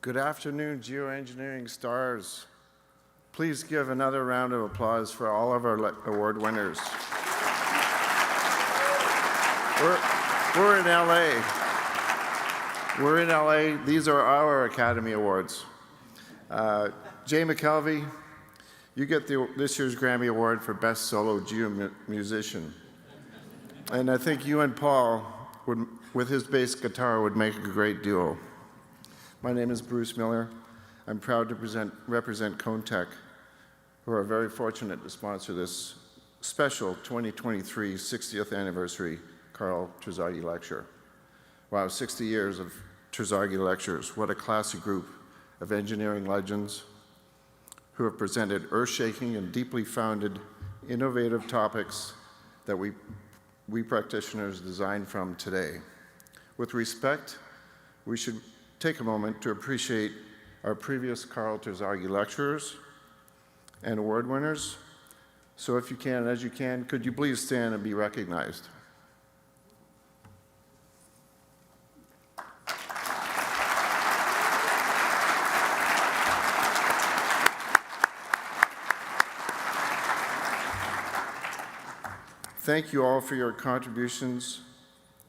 Good afternoon, geoengineering stars. Please give another round of applause for all of our award winners. We're in LA. We're in LA. These are our Academy Awards. Jay McKelvey, you get this year's Grammy Award for Best Solo Musician. And I think you and Paul, with his bass guitar, would make a great duo. My name is Bruce Miller. I'm proud to represent CONTEC, who are very fortunate to sponsor this special 2023 60th anniversary Karl Terzaghi Lecture. Wow, 60 years of Terzaghi Lectures. What a classy group of engineering legends who have presented earth-shaking and deeply founded innovative topics that we practitioners design from today. With respect, we should take a moment to appreciate our previous Karl Terzaghi lecturers and award winners. So if you can, as you can, could you please stand and be recognized? Thank you all for your contributions,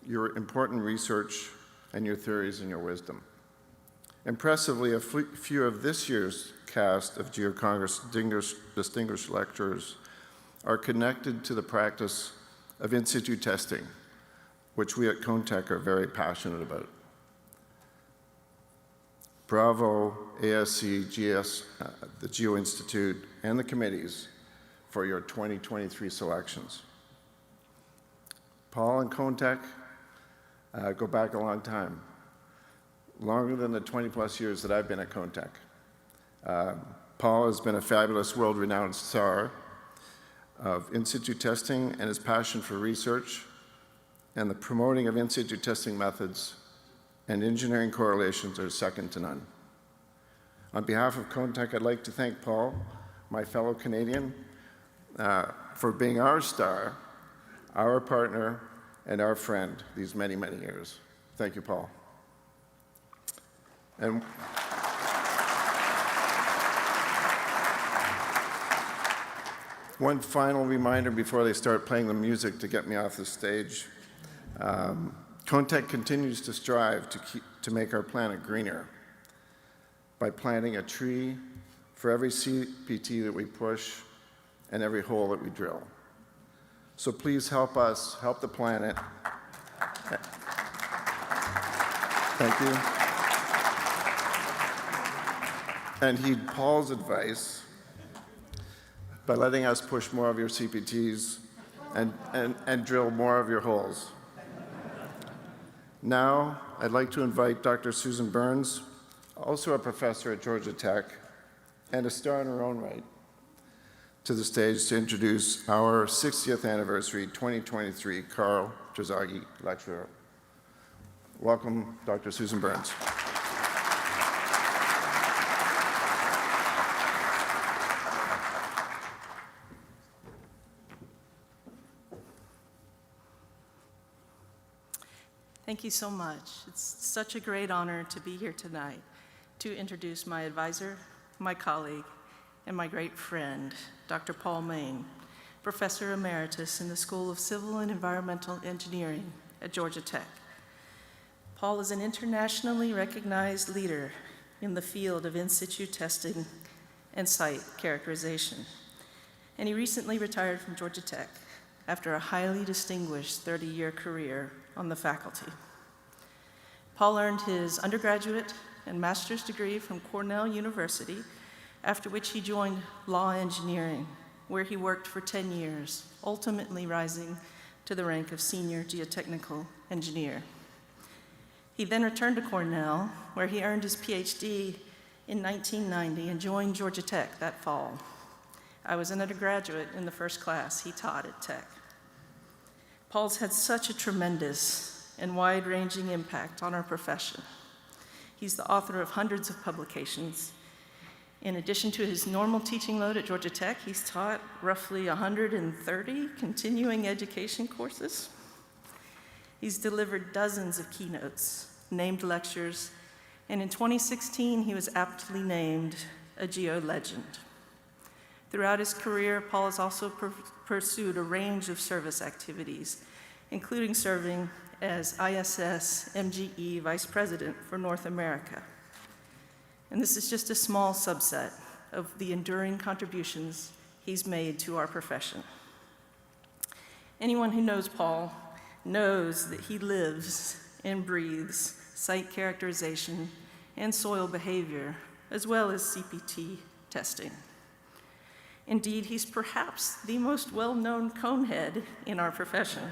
your important research, and your theories and your wisdom. Impressively, a few of this year's cast of Geo-Congress distinguished lecturers are connected to the practice of in situ testing, which we at CONTEC are very passionate about. Bravo, ASC, GS, the Geo-Institute, and the committees for your 2023 selections. Paul and CONTEC go back a long time, longer than the 20-plus years that I've been at CONTEC. Paul has been a fabulous world-renowned star of in situ testing, and his passion for research and the promoting of in situ testing methods and engineering correlations are second to none. On behalf of CONTEC, I'd like to thank Paul, my fellow Canadian, for being our star, our partner, and our friend these many, many years. Thank you, Paul. And one final reminder before they start playing the music to get me off the stage. CONTEC continues to strive to make our planet greener by planting a tree for every CPT that we push and every hole that we drill. So please help us help the planet. Thank you. And heed Paul's advice by letting us push more of your CPTs and drill more of your holes. Now, I'd like to invite Dr. Susan Burns, also a professor at Georgia Tech and a star in her own right, to the stage to introduce our 60th anniversary 2023 Karl Terzaghi Lecturer. Welcome, Dr. Susan Burns. Thank you so much. It's such a great honor to be here tonight to introduce my advisor, my colleague, and my great friend, Dr. Paul Mayne, Professor Emeritus in the School of Civil and Environmental Engineering at Georgia Tech. Paul is an internationally recognized leader in the field of in situ testing and site characterization. And he recently retired from Georgia Tech after a highly distinguished 30-year career on the faculty. Paul earned his undergraduate and master's degree from Cornell University, after which he joined law engineering, where he worked for 10 years, ultimately rising to the rank of senior geotechnical engineer. He then returned to Cornell, where he earned his PhD in 1990 and joined Georgia Tech that fall. I was an undergraduate in the first class he taught at Tech. Paul's had such a tremendous and wide-ranging impact on our profession. He's the author of hundreds of publications. In addition to his normal teaching load at Georgia Tech, he's taught roughly 130 continuing education courses. He's delivered dozens of keynotes, named lectures, And in 2016, he was aptly named a Geo legend. Throughout his career, Paul has also pursued a range of service activities, including serving as ISS MGE Vice President for North America. And this is just a small subset of the enduring contributions he's made to our profession. Anyone who knows Paul knows that he lives and breathes site characterization and soil behavior, as well as CPT testing. Indeed, he's perhaps the most well-known conehead in our profession.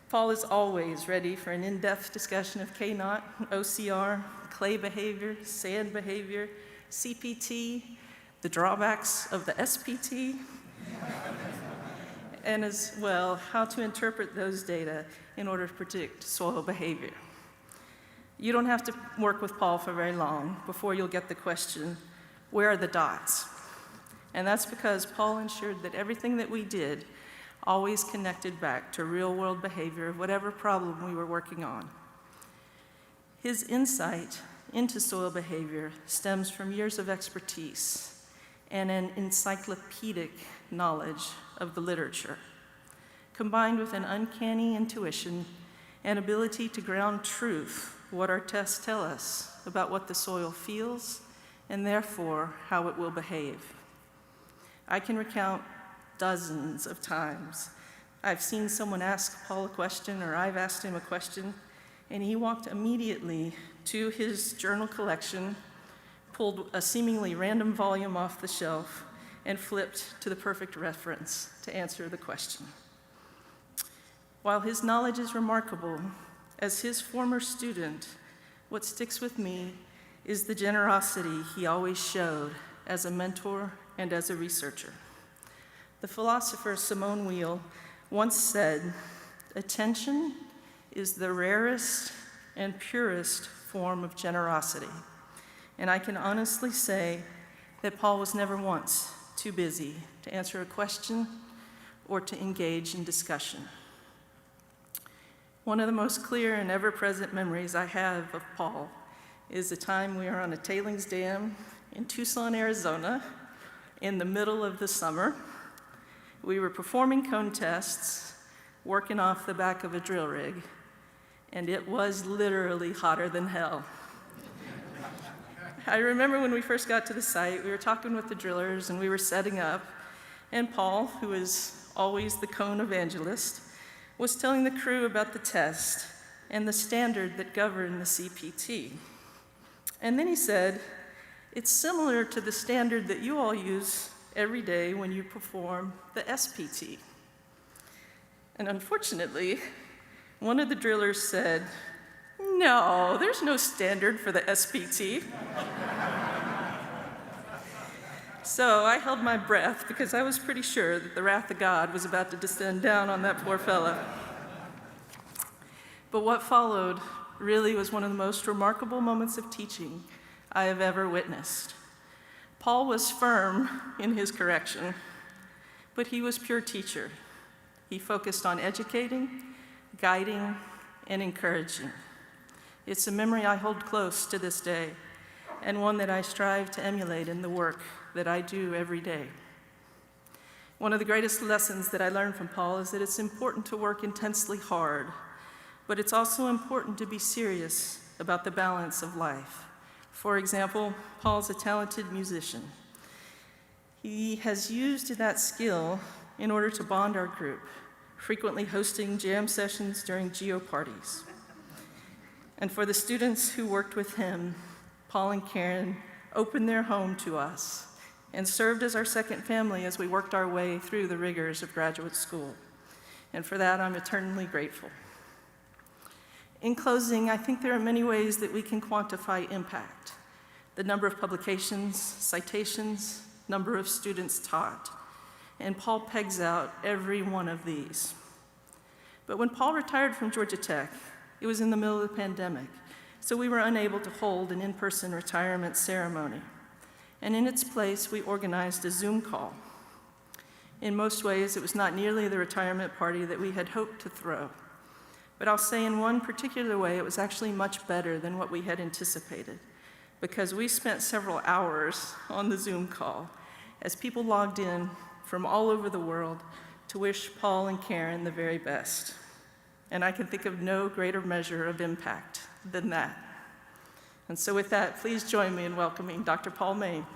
Paul is always ready for an in-depth discussion of K-Naught, OCR, clay behavior, sand behavior, CPT, the drawbacks of the SPT, and as well, how to interpret those data in order to predict soil behavior. You don't have to work with Paul for very long before you'll get the question, where are the dots? And that's because Paul ensured that everything that we did always connected back to real-world behavior of whatever problem we were working on. His insight into soil behavior stems from years of expertise and an encyclopedic knowledge of the literature, combined with an uncanny intuition and ability to ground truth, what our tests tell us about what the soil feels and therefore how it will behave. I can recount dozens of times I've seen someone ask Paul a question, or I've asked him a question, and he walked immediately to his journal collection, pulled a seemingly random volume off the shelf, and flipped to the perfect reference to answer the question. While his knowledge is remarkable, as his former student, what sticks with me is the generosity he always showed as a mentor and as a researcher. The philosopher Simone Weil once said, "Attention is the rarest and purest form of generosity." And I can honestly say that Paul was never once too busy to answer a question or to engage in discussion. One of the most clear and ever-present memories I have of Paul is the time we were on a tailings dam in Tucson, Arizona, in the middle of the summer. We were performing cone tests, working off the back of a drill rig, and it was literally hotter than hell. I remember when we first got to the site, we were talking with the drillers and we were setting up, and Paul, who is always the cone evangelist, was telling the crew about the test and the standard that governed the CPT. And then he said, "It's similar to the standard that you all use every day when you perform the SPT." And unfortunately, one of the drillers said, "No, there's no standard for the SPT." So I held my breath because I was pretty sure that the wrath of God was about to descend down on that poor fella. But what followed really was one of the most remarkable moments of teaching I have ever witnessed. Paul was firm in his correction, but he was pure teacher. He focused on educating, guiding, and encouraging. It's a memory I hold close to this day, and one that I strive to emulate in the work that I do every day. One of the greatest lessons that I learned from Paul is that it's important to work intensely hard, but it's also important to be serious about the balance of life. For example, Paul's a talented musician. He has used that skill in order to bond our group, frequently hosting jam sessions during Geo parties. And for the students who worked with him, Paul and Karen opened their home to us and served as our second family as we worked our way through the rigors of graduate school. And for that, I'm eternally grateful. In closing, I think there are many ways that we can quantify impact: the number of publications, citations, number of students taught, and Paul pegs out every one of these. But when Paul retired from Georgia Tech, it was in the middle of the pandemic, so we were unable to hold an in-person retirement ceremony. And in its place, we organized a Zoom call. In most ways, it was not nearly the retirement party that we had hoped to throw, But I'll say in one particular way, it was actually much better than what we had anticipated, because we spent several hours on the Zoom call as people logged in from all over the world to wish Paul and Karen the very best. And I can think of no greater measure of impact than that. And so with that, please join me in welcoming Dr. Paul Mayne.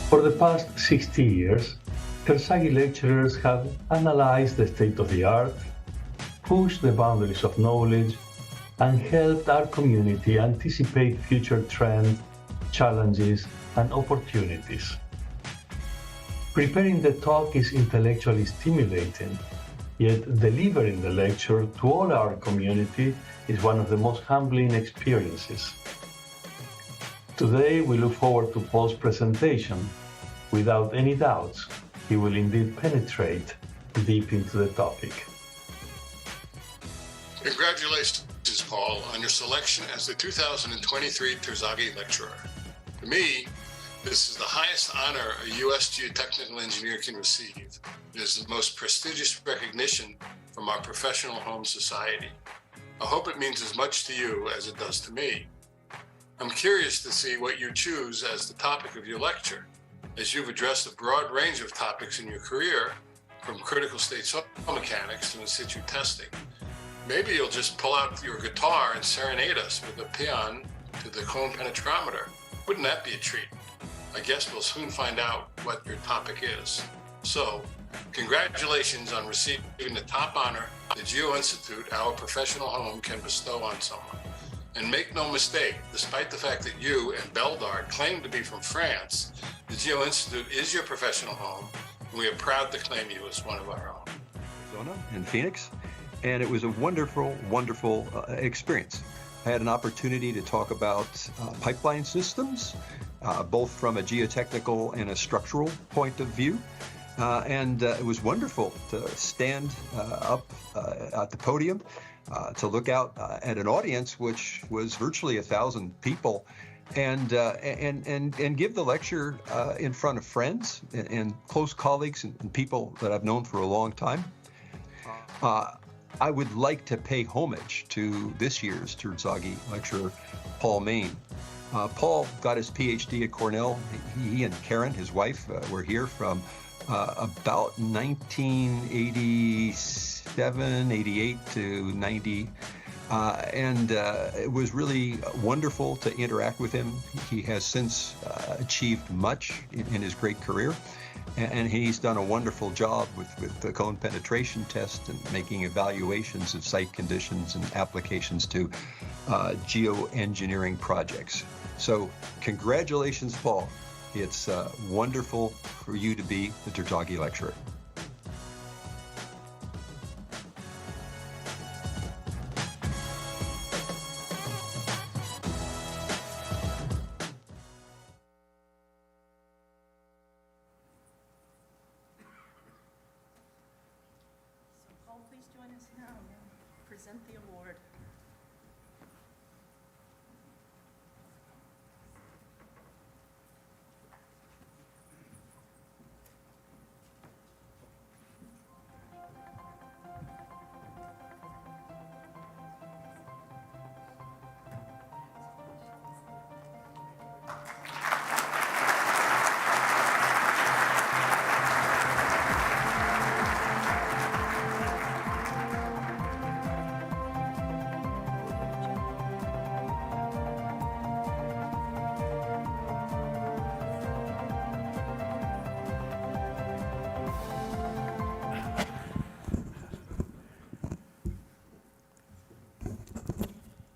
For the past 60 years, Terzaghi lecturers have analyzed the state of the art, pushed the boundaries of knowledge, and helped our community anticipate future trends, challenges, and opportunities. Preparing the talk is intellectually stimulating, yet delivering the lecture to all our community is one of the most humbling experiences. Today, we look forward to Paul's presentation. Without any doubts, he will indeed penetrate deep into the topic. Congratulations, Paul, on your selection as the 2023 Terzaghi Lecturer. For me, this is the highest honor a U.S. geotechnical engineer can receive. It is the most prestigious recognition from our professional home society. I hope it means as much to you as it does to me. I'm curious to see what you choose as the topic of your lecture, as you've addressed a broad range of topics in your career, from critical state soil mechanics to in situ testing. Maybe you'll just pull out your guitar and serenade us with a paean to the cone penetrometer. Wouldn't that be a treat? I guess we'll soon find out what your topic is. So, congratulations on receiving the top honor the Geo-Institute, our professional home, can bestow on someone. And make no mistake, despite the fact that you and Beldard claim to be from France, the Geo-Institute is your professional home, and we are proud to claim you as one of our own. Arizona in Phoenix, and it was a wonderful, wonderful experience. I had an opportunity to talk about pipeline systems, both from a geotechnical and a structural point of view. And it was wonderful to stand up at the podium to look out at an audience which was virtually 1,000 people, and give the lecture in front of friends and close colleagues and people that I've known for a long time. I would like to pay homage to this year's Terzaghi lecturer, Paul Mayne. Paul got his PhD at Cornell. He and Karen, his wife, were here from about 1987, 88 to 90. And it was really wonderful to interact with him. He has since achieved much in his great career. And he's done a wonderful job with the cone penetration test and making evaluations of site conditions and applications to geoengineering projects. So congratulations, Paul. It's wonderful for you to be the Terzaghi Lecturer. Paul, please join us now and present the award.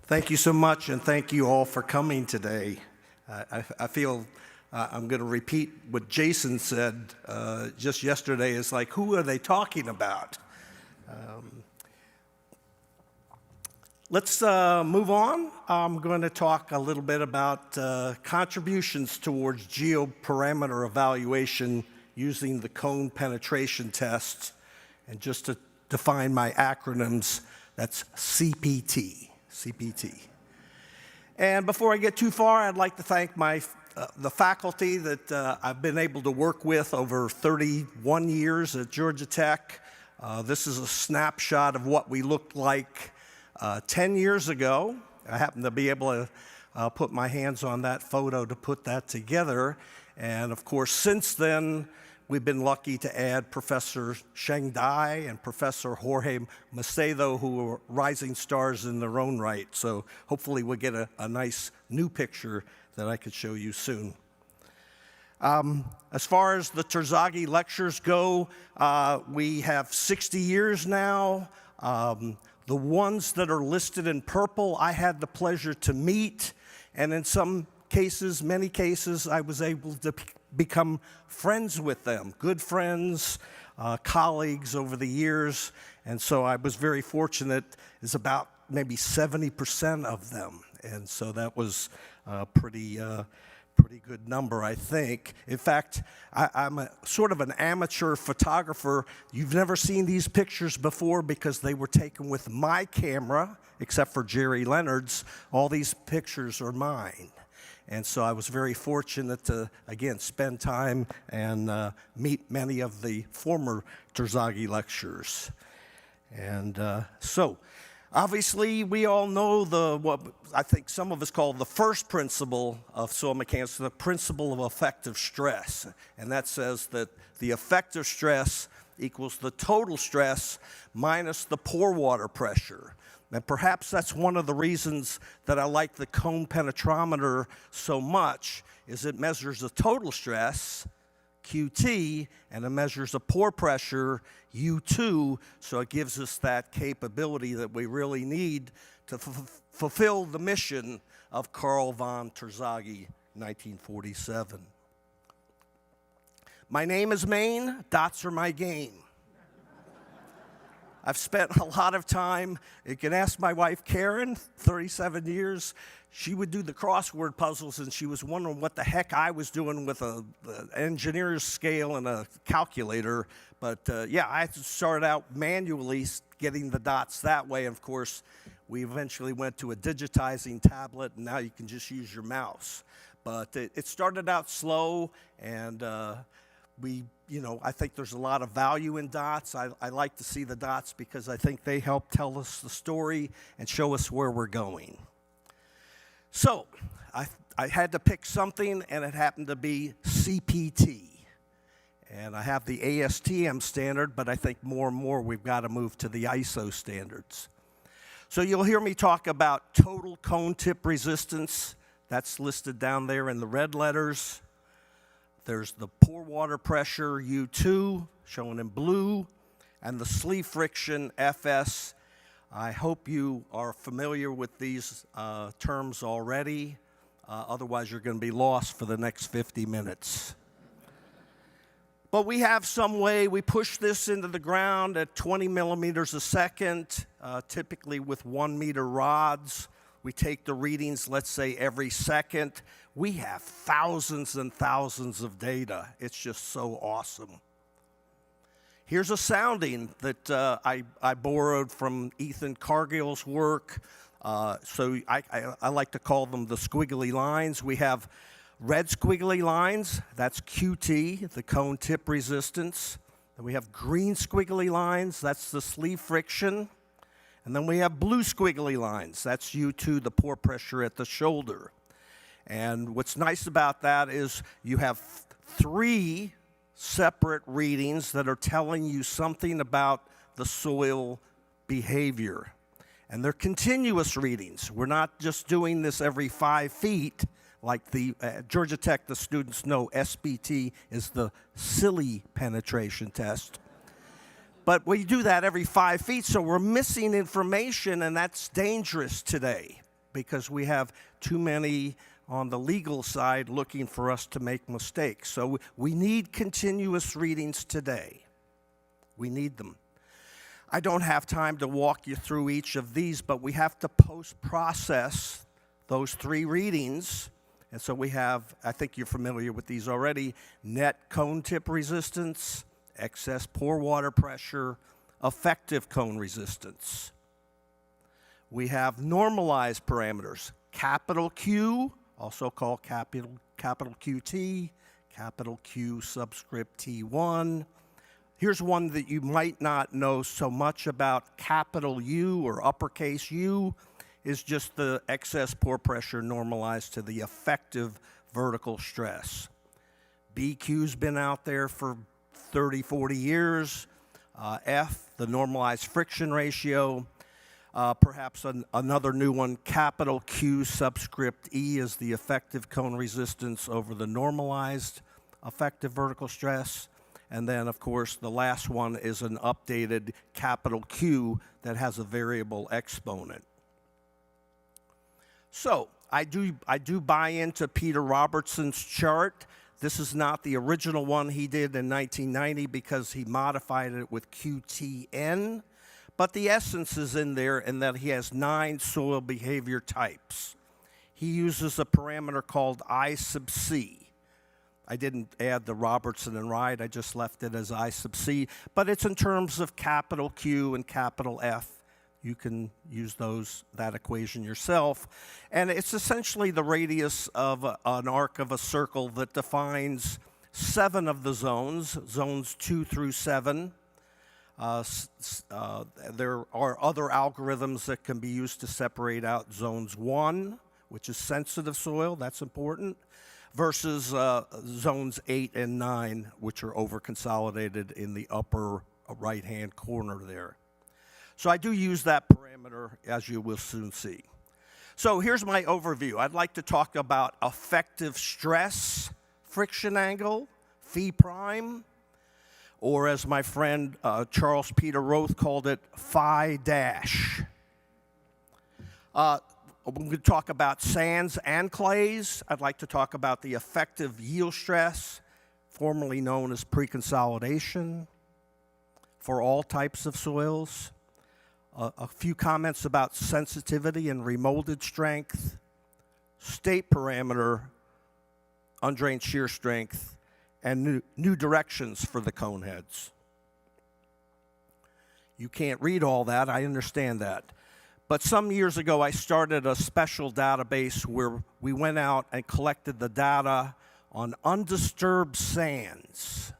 Thank you so much, and thank you all for coming today. I feel I'm going to repeat what Jason said just yesterday. It's like, who are they talking about? Let's move on. I'm going to talk a little bit about contributions towards geoparameter evaluation using the cone penetration test. And just to define my acronyms, that's CPT, CPT. And before I get too far, I'd like to thank the faculty that I've been able to work with over 31 years at Georgia Tech. This is a snapshot of what we looked like 10 years ago. I happen to be able to put my hands on that photo to put that together. And of course, since then, we've been lucky to add Professor Sheng Dai and Professor Jorge Macedo, who are rising stars in their own right. So hopefully we'll get a nice new picture that I could show you soon. As far as the Terzaghi Lectures go, we have 60 years now. The ones that are listed in purple, I had the pleasure to meet, and in some cases, many cases, I was able to become friends with them, good friends, colleagues over the years, and so I was very fortunate. It's about maybe 70% of them, and so that was pretty good number, I think. In fact, I'm sort of an amateur photographer. You've never seen these pictures before because they were taken with my camera, except for Jerry Leonard's. All these pictures are mine. And so I was very fortunate to, again, spend time and meet many of the former Terzaghi lecturers. And so, obviously, we all know what I think some of us call the first principle of soil mechanics, the principle of effective stress. And that says that the effective stress equals the total stress minus the pore water pressure. And perhaps that's one of the reasons that I like the cone penetrometer so much, is it measures the total stress, QT, and it measures the pore pressure, U2, so it gives us that capability that we really need to fulfill the mission of Karl von Terzaghi, 1947. My name is Mayne, dots are my game. I've spent a lot of time, you can ask my wife Karen, 37 years, she would do the crossword puzzles and she was wondering what the heck I was doing with an engineer's scale and a calculator. But yeah, I started out manually getting the dots that way. And of course, we eventually went to a digitizing tablet and now you can just use your mouse. But it started out slow and I think there's a lot of value in dots. I like to see the dots because I think they help tell us the story and show us where we're going. So, I had to pick something, and it happened to be CPT. And I have the ASTM standard, but I think more and more we've got to move to the ISO standards. So you'll hear me talk about total cone tip resistance. That's listed down there in the red letters. There's the pore water pressure, U2, shown in blue, and the sleeve friction, FS. I hope you are familiar with these terms already. Otherwise, you're going to be lost for the next 50 minutes. But we have some way. We push this into the ground at 20 millimeters a second, typically with 1 meter rods. We take the readings, let's say, every second. We have thousands and thousands of data. It's just so awesome. Here's a sounding that I borrowed from Ethan Cargill's work. So I like to call them the squiggly lines. We have red squiggly lines. That's QT, the cone tip resistance. Then we have green squiggly lines. That's the sleeve friction. And then we have blue squiggly lines. That's U2, the pore pressure at the shoulder. And what's nice about that is you have 3 separate readings that are telling you something about the soil behavior. And they're continuous readings. We're not just doing this every 5 feet like the Georgia Tech, the students know SPT is the silly penetration test. But we do that every 5 feet, so we're missing information, and that's dangerous today because we have too many on the legal side looking for us to make mistakes. So we need continuous readings today. We need them. I don't have time to walk you through each of these, but we have to post-process those 3 readings And so we have, I think you're familiar with these already, net cone tip resistance, excess pore water pressure, effective cone resistance. We have normalized parameters, capital Q, also called capital QT, capital Q subscript T1. Here's one that you might not know so much about. Capital U, or uppercase U, is just the excess pore pressure normalized to the effective vertical stress. BQ's been out there for 30, 40 years. F, the normalized friction ratio. Perhaps another new one, capital Q subscript E, is the effective cone resistance over the normalized effective vertical stress. And then, of course, the last one is an updated capital Q that has a variable exponent. So I do buy into Peter Robertson's chart. This is not the original one he did in 1990 because he modified it with QTN. But the essence is in there in that he has 9 soil behavior types. He uses a parameter called I sub C. I didn't add the Robertson and Wright, I just left it as I sub C. But it's in terms of capital Q and capital F. You can use that equation yourself. And it's essentially the radius of an arc of a circle that defines 7 of the zones 2 through 7. There are other algorithms that can be used to separate out zones 1, which is sensitive soil, that's important, versus zones 8 and 9, which are over-consolidated in the upper right-hand corner there. So I do use that parameter, as you will soon see. So here's my overview. I'd like to talk about effective stress, friction angle, phi prime, or as my friend Charles Peter Roth called it, phi dash. We're going to talk about sands and clays. I'd like to talk about the effective yield stress, formerly known as pre-consolidation, for all types of soils. A few comments about sensitivity and remolded strength, state parameter, undrained shear strength, and new directions for the cone heads. You can't read all that, I understand that. But some years ago, I started a special database where we went out and collected the data on undisturbed sands.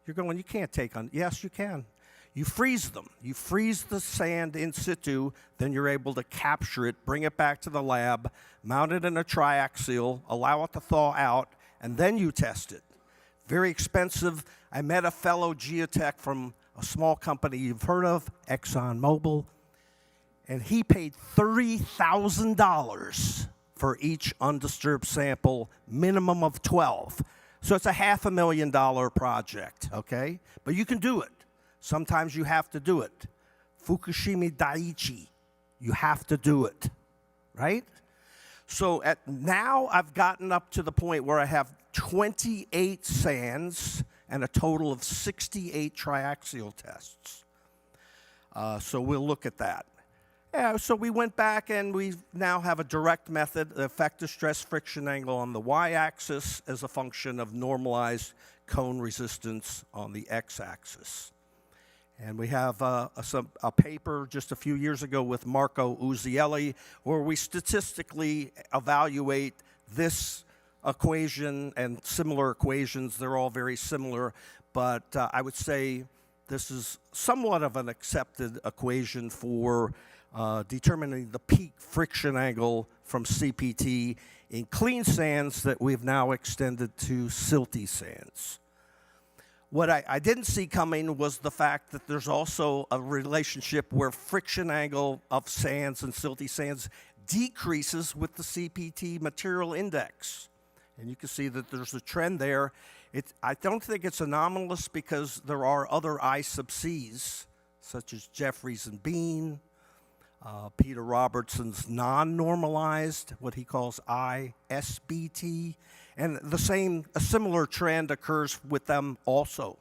You're going, you can't take on, yes, you can. You freeze them. You freeze the sand in situ, then you're able to capture it, bring it back to the lab, mount it in a triaxial, allow it to thaw out, and then you test it. Very expensive. I met a fellow geotech from a small company you've heard of, ExxonMobil, and he paid $30,000 for each undisturbed sample, minimum of 12. So it's a $500,000 project, okay? But you can do it. Sometimes you have to do it. Fukushima Daiichi, you have to do it, right? So now I've gotten up to the point where I have 28 sands and a total of 68 triaxial tests. So we'll look at that. Yeah, so we went back and we now have a direct method, the effective stress friction angle on the y-axis as a function of normalized cone resistance on the x-axis. And we have a paper just a few years ago with Marco Uzielli where we statistically evaluate this equation and similar equations. They're all very similar, but I would say this is somewhat of an accepted equation for determining the peak friction angle from CPT in clean sands that we've now extended to silty sands. What I didn't see coming was the fact that there's also a relationship where friction angle of sands and silty sands decreases with the CPT material index. And you can see that there's a trend there. I don't think it's anomalous because there are other I sub Cs, such as Jeffries and Bean, Peter Robertson's non-normalized, what he calls ISBT, and a similar trend occurs with them also.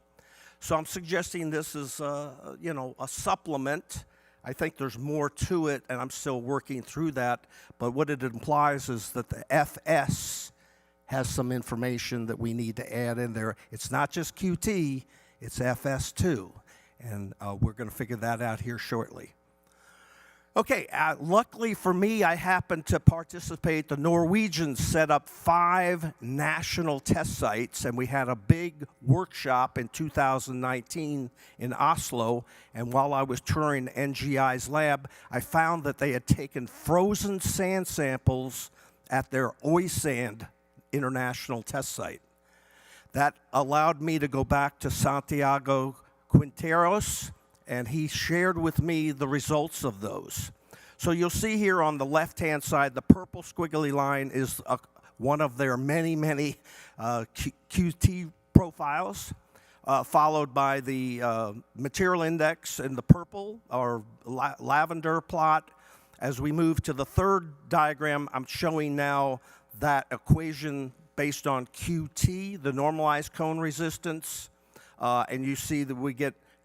So I'm suggesting this is, a supplement. I think there's more to it, and I'm still working through that. But what it implies is that the FS has some information that we need to add in there. It's not just QT, it's FS too. And we're going to figure that out here shortly. Okay, luckily for me, I happened to participate. The Norwegians set up 5 national test sites, and we had a big workshop in 2019 in Oslo. And while I was touring NGI's lab, I found that they had taken frozen sand samples at their Oysand International Test Site. That allowed me to go back to Santiago Quinteros, and he shared with me the results of those. So you'll see here on the left-hand side, the purple squiggly line is one of their many, many QT profiles, followed by the material index in the purple, or lavender plot. As we move to the third diagram, I'm showing now that equation based on QT, the normalized cone resistance, and you see that we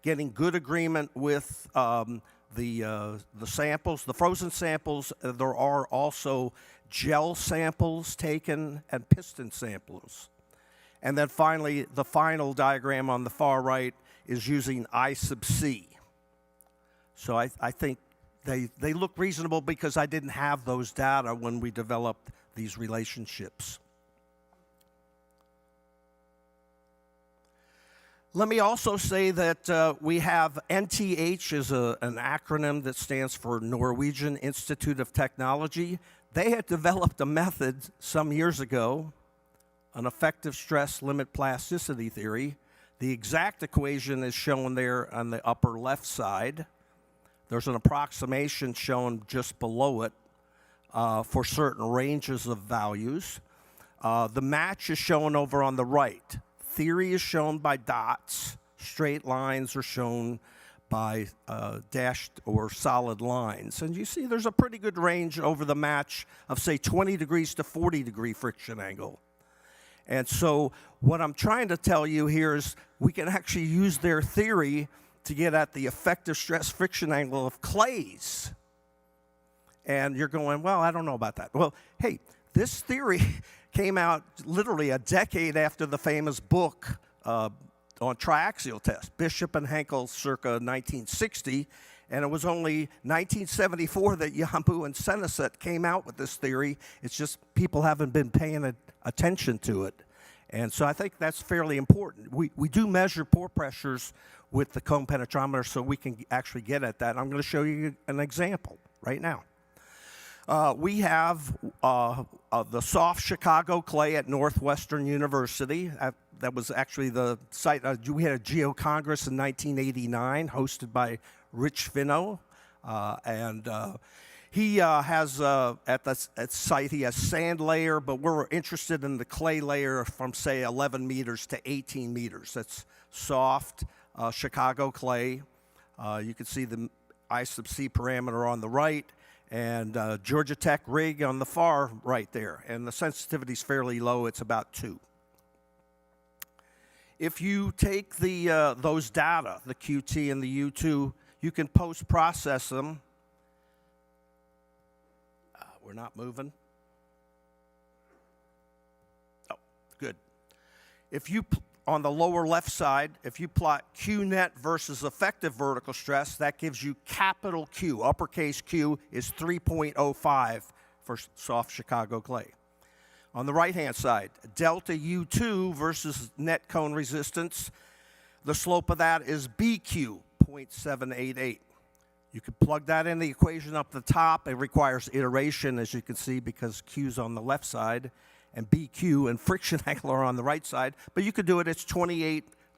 getting good agreement with the samples, the frozen samples. There are also gel samples taken and piston samples. And then finally, the final diagram on the far right is using I sub C. So I think they look reasonable because I didn't have those data when we developed these relationships. Let me also say that we have NTH is an acronym that stands for Norwegian Institute of Technology. They had developed a method some years ago, an effective stress limit plasticity theory. The exact equation is shown there on the upper left side. There's an approximation shown just below it for certain ranges of values. The match is shown over on the right. Theory is shown by dots. Straight lines are shown by dashed or solid lines. And you see there's a pretty good range over the match of, say, 20 degrees to 40 degree friction angle. And so what I'm trying to tell you here is we can actually use their theory to get at the effective stress friction angle of clays. And you're going, well, I don't know about that. Well, hey, this theory came out literally a decade after the famous book on triaxial test, Bishop and Henkel circa 1960, and it was only 1974 that Jambu and Seneset came out with this theory. It's just people haven't been paying attention to it. And so I think that's fairly important. We do measure pore pressures with the cone penetrometer so we can actually get at that. I'm going to show you an example right now. We have the soft Chicago clay at Northwestern University. That was actually the site. We had a Geo-Congress in 1989 hosted by Rich Finno. He has, at the site, he has sand layer, but we're interested in the clay layer from, say, 11 meters to 18 meters. That's soft Chicago clay. You can see the I sub C parameter on the right, and Georgia Tech rig on the far right there. And the sensitivity is fairly low. It's about 2. If you take those data, the QT and the U2, you can post-process them. We're not moving. Oh, good. If you, on the lower left side, if you plot Q net versus effective vertical stress, that gives you capital Q. Uppercase Q is 3.05 for soft Chicago clay. On the right-hand side, delta U2 versus net cone resistance, the slope of that is BQ, 0.788. You can plug that in the equation up the top. It requires iteration, as you can see, because Q's on the left side, and BQ and friction angle are on the right side. But you could do it, it's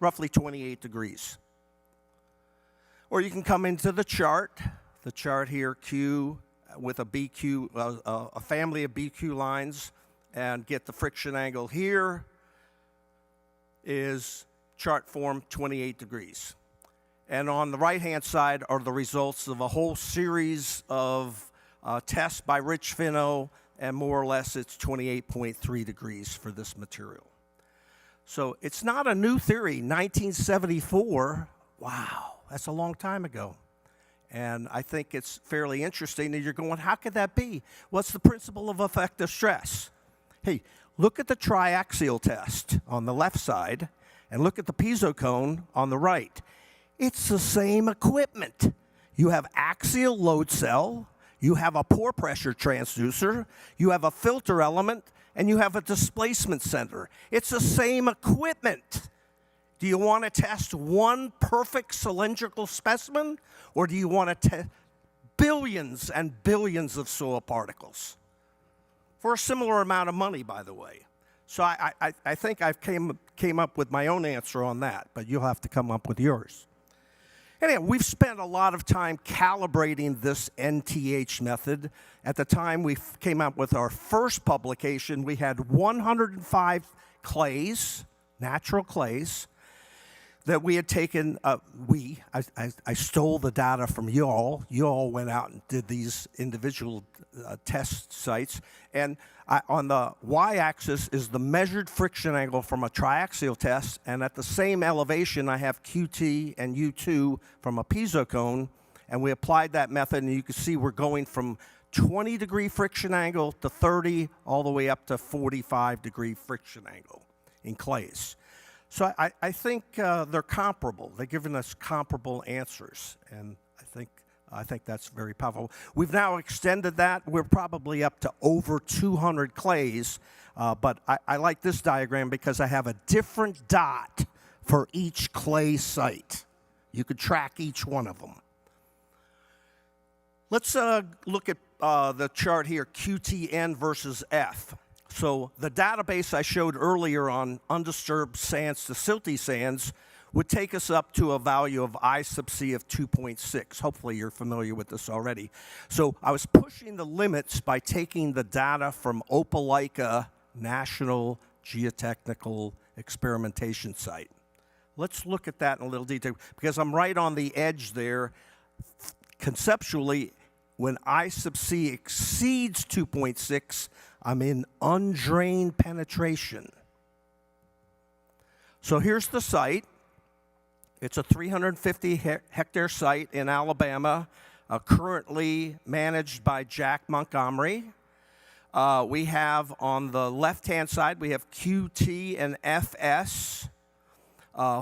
roughly 28 degrees. Or you can come into the chart here, Q with a BQ, a family of BQ lines, and get the friction angle here is chart form 28 degrees. And on the right-hand side are the results of a whole series of tests by Rich Finno, and more or less it's 28.3 degrees for this material. So it's not a new theory. 1974, wow, that's a long time ago. And I think it's fairly interesting that you're going, how could that be? What's the principle of effective stress? Hey, Look at the triaxial test on the left side, and look at the piezo cone on the right. It's the same equipment. You have axial load cell, you have a pore pressure transducer, you have a filter element, and you have a displacement center. It's the same equipment. Do you want to test one perfect cylindrical specimen, or do you want to test billions and billions of soil particles? For a similar amount of money, by the way. So I think I've came up with my own answer on that, but you'll have to come up with yours. Anyway, we've spent a lot of time calibrating this NTH method. At the time we came out with our first publication, we had 105 clays, natural clays, that we had taken, I stole the data from you all. You all went out and did these individual test sites. And on the y-axis is the measured friction angle from a triaxial test. And at the same elevation, I have QT and U2 from a piezo cone. And we applied that method, and you can see we're going from 20-degree friction angle to 30, all the way up to 45-degree friction angle in clays. So I think they're comparable. They're giving us comparable answers, and I think that's very powerful. We've now extended that. We're probably up to over 200 clays, but I like this diagram because I have a different dot for each clay site. You could track each one of them. Let's look at the chart here, QTN versus F. So the database I showed earlier on undisturbed sands to silty sands would take us up to a value of I sub C of 2.6. Hopefully you're familiar with this already. So I was pushing the limits by taking the data from Opelika National Geotechnical Experimentation Site. Let's look at that in a little detail, because I'm right on the edge there. Conceptually, when I sub C exceeds 2.6, I'm in undrained penetration. So here's the site. It's a 350 hectare site in Alabama, currently managed by Jack Montgomery. We have on the left-hand side, we have QT and FS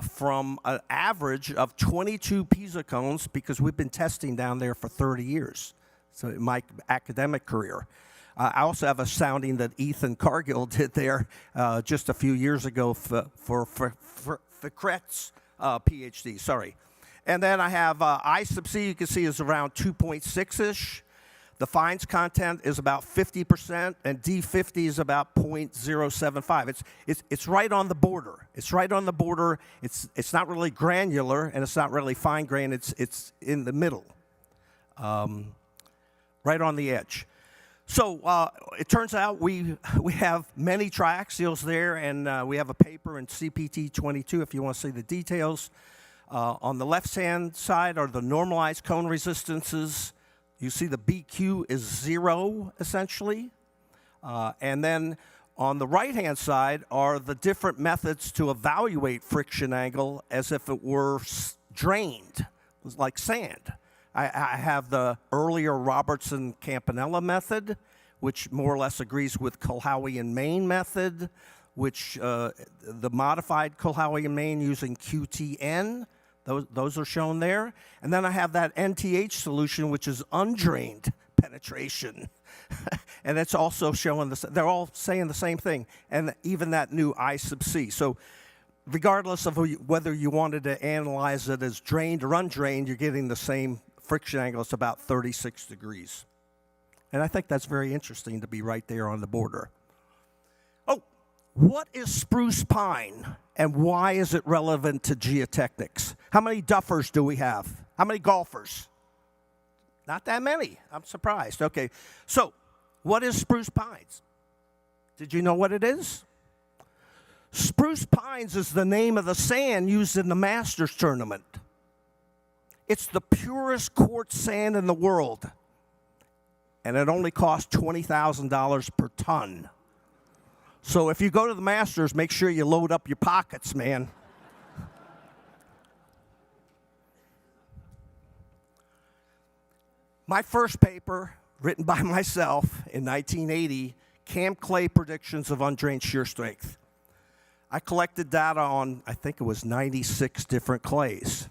from an average of 22 piezo cones, because we've been testing down there for 30 years, so in my academic career. I also have a sounding that Ethan Cargill did there just a few years ago for Fikret's PhD, sorry. And then I have I sub C, you can see, is around 2.6-ish. The fines content is about 50%, and D50 is about 0.075. It's right on the border. It's right on the border. It's not really granular, and it's not really fine grain. It's in the middle, right on the edge. So it turns out we have many triaxials there, and we have a paper in CPT 22 if you want to see the details. On the left-hand side are the normalized cone resistances. You see the BQ is 0, essentially. And then on the right-hand side are the different methods to evaluate friction angle as if it were drained. It was like sand. I have the earlier Robertson-Campanella method, which more or less agrees with Kulhowie and Mayne method, which the modified Kulhowie and Mayne using QTN. Those are shown there. And then I have that NTH solution, which is undrained penetration. And it's also showing they're all saying the same thing. And even that new I sub C. So regardless of whether you wanted to analyze it as drained or undrained, you're getting the same friction angle. It's about 36 degrees. And I think that's very interesting to be right there on the border. Oh, what is spruce pine, and why is it relevant to geotechnics? How many duffers do we have? How many golfers? Not that many. I'm surprised. Okay, so what is spruce pines? Did you know what it is? Spruce pines is the name of the sand used in the Masters tournament. It's the purest quartz sand in the world, and it only costs $20,000 per ton. So if you go to the Masters, make sure you load up your pockets, man. My first paper, written by myself in 1980, camp clay predictions of undrained shear strength. I collected data on, I think it was 96 different clays.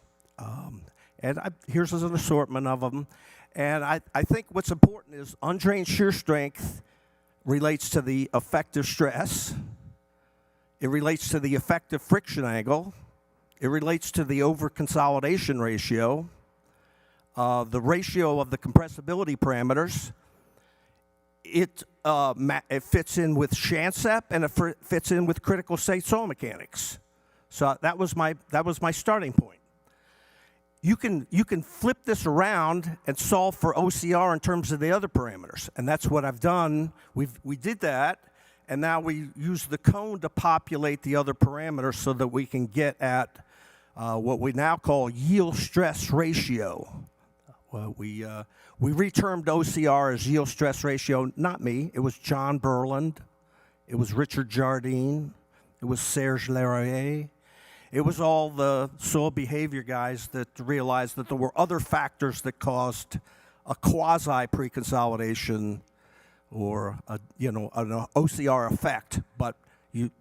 Here's an assortment of them. And I think what's important is undrained shear strength relates to the effective stress. It relates to the effective friction angle. It relates to the over-consolidation ratio, the ratio of the compressibility parameters. It fits in with Shansep, and it fits in with critical state soil mechanics. So that was my starting point. You can flip this around and solve for OCR in terms of the other parameters, and that's what I've done. We did that, and now we use the cone to populate the other parameters so that we can get at what we now call yield stress ratio. Well, we retermed OCR as yield stress ratio. Not me. It was John Berland. It was Richard Jardine. It was Serge Leroyer. It was all the soil behavior guys that realized that there were other factors that caused a quasi-preconsolidation or an OCR effect, but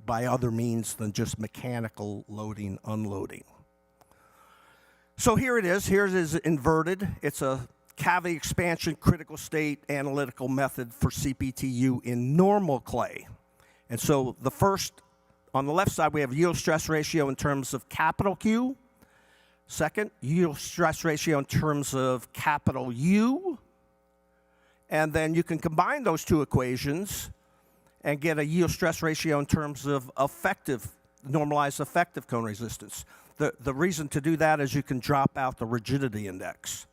by other means than just mechanical loading, unloading. So here it is. Here it is inverted. It's a cavity expansion critical state analytical method for CPTU in normal clay. And so the first, on the left side, we have yield stress ratio in terms of capital Q. Second, yield stress ratio in terms of capital U. And then you can combine those two equations and get a yield stress ratio in terms of normalized effective cone resistance. The reason to do that is you can drop out the rigidity index.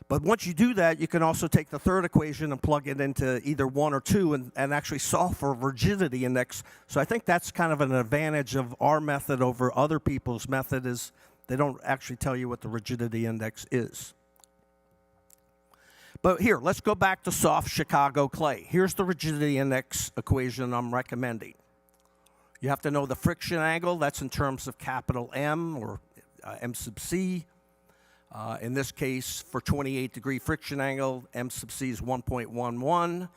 But once you do that, you can also take the third equation and plug it into either 1 or 2 and actually solve for rigidity index. So I think that's kind of an advantage of our method over other people's method is they don't actually tell you what the rigidity index is. But here, let's go back to soft Chicago clay. Here's the rigidity index equation I'm recommending. You have to know the friction angle. That's in terms of capital M or M sub C. In this case, for 28-degree friction angle, M sub C is 1.11.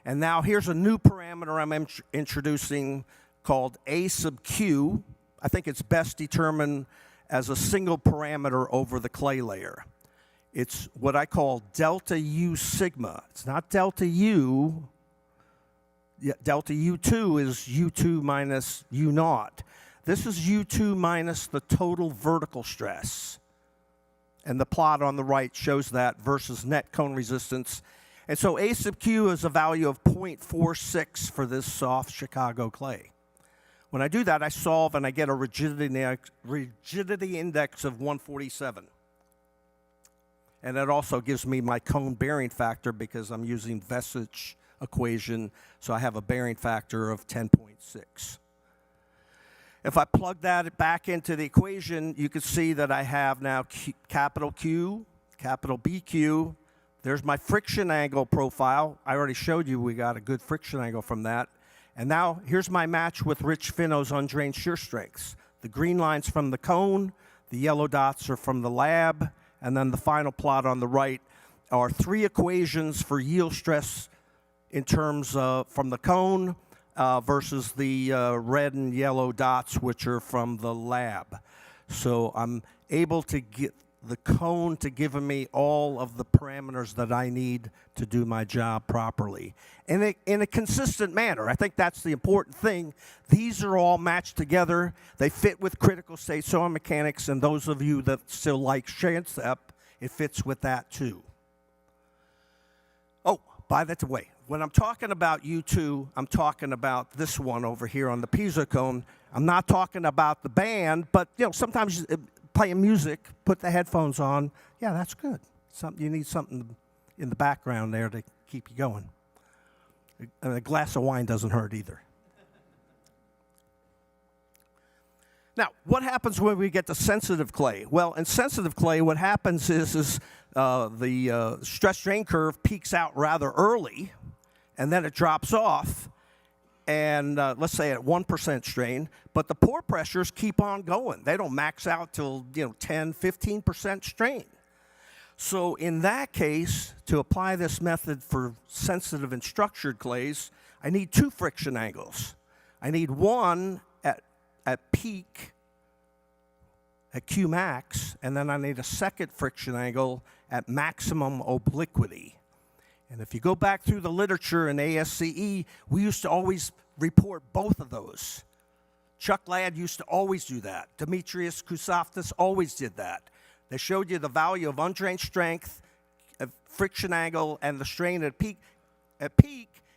And now here's a new parameter I'm introducing called A sub Q. I think it's best determined as a single parameter over the clay layer. It's what I call delta U sigma. It's not delta U. Delta U2 is U2 minus U naught. This is U2 minus the total vertical stress. And the plot on the right shows that versus net cone resistance. And so A sub Q is a value of 0.46 for this soft Chicago clay. When I do that, I solve and I get a rigidity index of 147. And that also gives me my cone bearing factor because I'm using Vesich equation, so I have a bearing factor of 10.6. If I plug that back into the equation, you can see that I have now capital Q, capital BQ. There's my friction angle profile. I already showed you we got a good friction angle from that. And now here's my match with Rich Finno's undrained shear strengths. The green line's from the cone, the yellow dots are from the lab, and then the final plot on the right are 3 equations for yield stress in terms of from the cone versus the red and yellow dots, which are from the lab. So I'm able to get the cone to give me all of the parameters that I need to do my job properly. And in a consistent manner. I think that's the important thing. These are all matched together. They fit with critical state soil mechanics, and those of you that still like Shansep, it fits with that too. Oh, by the way, when I'm talking about U2, I'm talking about this one over here on the piezo cone. I'm not talking about the band, but sometimes playing music, put the headphones on. Yeah, that's good. You need something in the background there to keep you going. And a glass of wine doesn't hurt either. Now, what happens when we get to sensitive clay? Well, in sensitive clay, what happens is the stress strain curve peaks out rather early, and then it drops off, and let's say at 1% strain, but the pore pressures keep on going. They don't max out till 10, 15% strain. So in that case, to apply this method for sensitive and structured clays, I need 2 friction angles. I need one at peak, at Q max, and then I need a second friction angle at maximum obliquity. And if you go back through the literature in ASCE, we used to always report both of those. Chuck Ladd used to always do that. Demetrius Kousaftis always did that. They showed you the value of undrained strength, friction angle, and the strain at peak,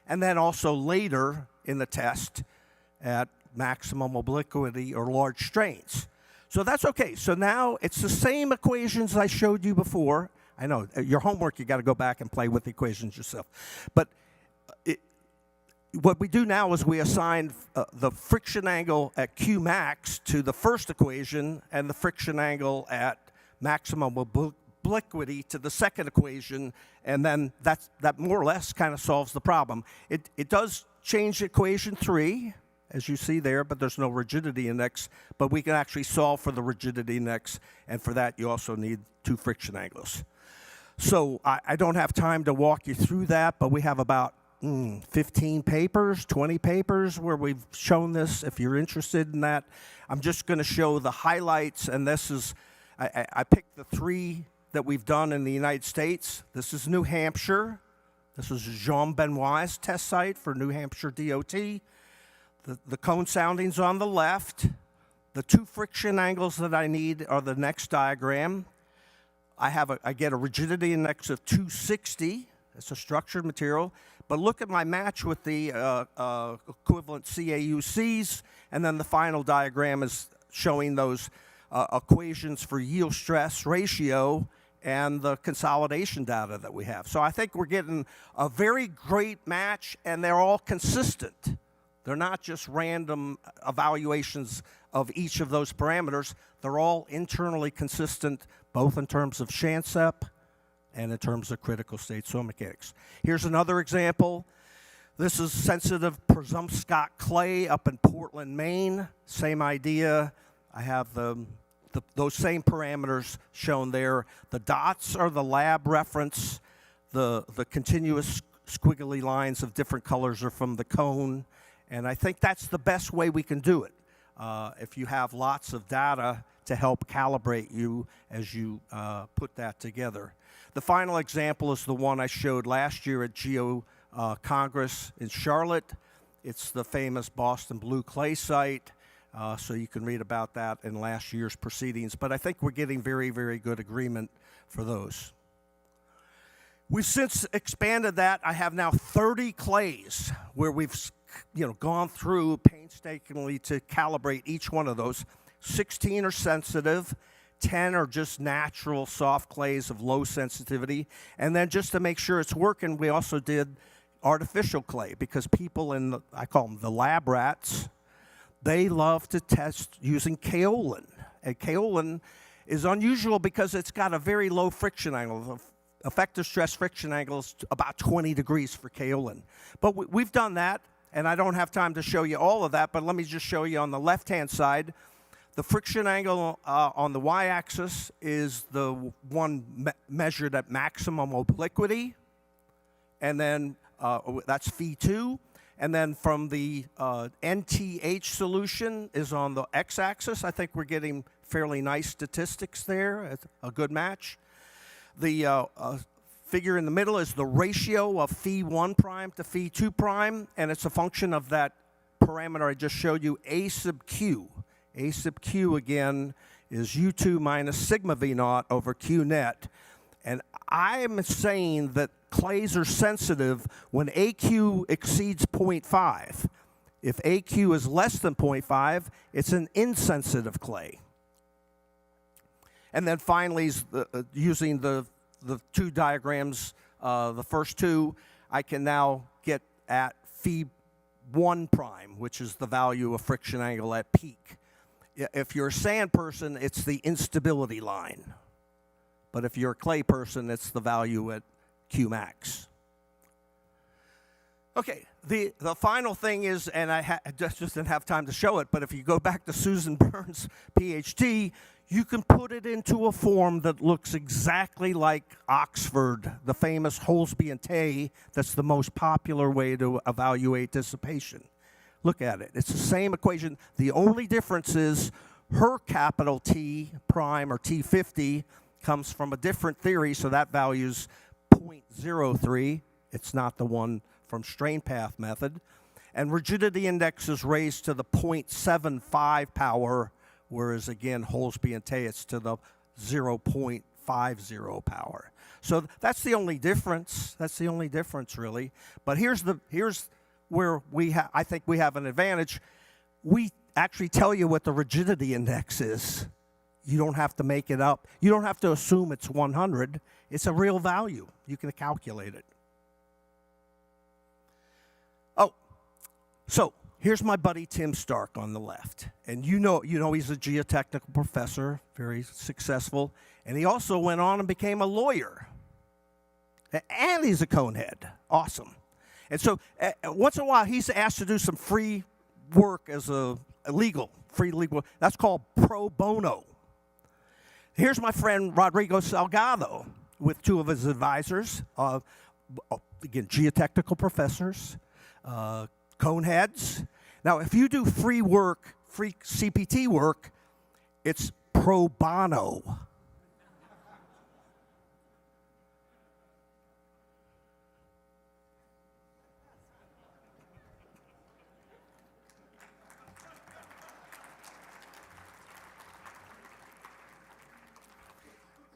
and then also later in the test at maximum obliquity or large strains. So that's okay. So now it's the same equations I showed you before. I know, your homework, you got to go back and play with the equations yourself. But what we do now is we assign the friction angle at Q max to the first equation and the friction angle at maximum obliquity to the second equation, and then that more or less kind of solves the problem. It does change equation 3, as you see there, but there's no rigidity index, but we can actually solve for the rigidity index, and for that you also need 2 friction angles. So I don't have time to walk you through that, but we have about 15 papers, 20 papers where we've shown this. If you're interested in that, I'm just going to show the highlights, and this is, I picked the 3 that we've done in the United States. This is New Hampshire. This is Jean Benoit's test site for New Hampshire DOT. The cone soundings on the left. The 2 friction angles that I need are the next diagram. I get a rigidity index of 260. It's a structured material. But look at my match with the equivalent CAUCs, and then the final diagram is showing those equations for yield stress ratio and the consolidation data that we have. So I think we're getting a very great match, and they're all consistent. They're not just random evaluations of each of those parameters. They're all internally consistent, both in terms of Shansep and in terms of critical state soil mechanics. Here's another example. This is sensitive Presumpscot clay up in Portland, Maine. Same idea. I have those same parameters shown there. The dots are the lab reference. The continuous squiggly lines of different colors are from the cone. And I think that's the best way we can do it. If you have lots of data to help calibrate you as you put that together. The final example is the one I showed last year at Geo-Congress in Charlotte. It's the famous Boston Blue clay site, so you can read about that in last year's proceedings. But I think we're getting very, very good agreement for those. We've since expanded that. I have now 30 clays where we've gone through painstakingly to calibrate each one of those. 16 are sensitive. 10 are just natural soft clays of low sensitivity. And then just to make sure it's working, we also did artificial clay, because people I call them the lab rats, they love to test using kaolin. And kaolin is unusual because it's got a very low friction angle. The effective stress friction angle is about 20 degrees for kaolin. But we've done that, and I don't have time to show you all of that, but let me just show you on the left-hand side. The friction angle on the y-axis is the one measured at maximum obliquity, and then that's phi2. And then from the NTH solution is on the x-axis. I think we're getting fairly nice statistics there, a good match. The figure in the middle is the ratio of phi1 prime to phi2 prime, and it's a function of that parameter I just showed you, A sub q. A sub q, again, is U2 minus sigma V naught over Q net. And I'm saying that clays are sensitive when AQ exceeds 0.5. If AQ is less than 0.5, it's an insensitive clay. And then finally, using the 2 diagrams, the first 2, I can now get at phi1 prime, which is the value of friction angle at peak. If you're a sand person, it's the instability line. But if you're a clay person, it's the value at Q max. Okay, the final thing is, and I just didn't have time to show it, but if you go back to Susan Burns' PhD, you can put it into a form that looks exactly like Oxford, the famous Holsby and Tay. That's the most popular way to evaluate dissipation. Look at it. It's the same equation. The only difference is her capital T prime, or T50, comes from a different theory, so that value's 0.03. It's not the one from strain path method. And rigidity index is raised to the 0.75 power, whereas again, Holsby and Tay, it's to the 0.50 power. So that's the only difference. That's the only difference, really. But here's where I think we have an advantage. We actually tell you what the rigidity index is. You don't have to make it up. You don't have to assume it's 100. It's a real value. You can calculate it. Oh, so here's my buddy Tim Stark on the left. And you know he's a geotechnical professor, very successful. And he also went on and became a lawyer. And he's a conehead. Awesome. And so once in a while, he's asked to do some free work as free legal. That's called pro bono. Here's my friend Rodrigo Salgado with two of his advisors. Again, geotechnical professors, coneheads. Now, if you do free work, free CPT work, it's pro bono.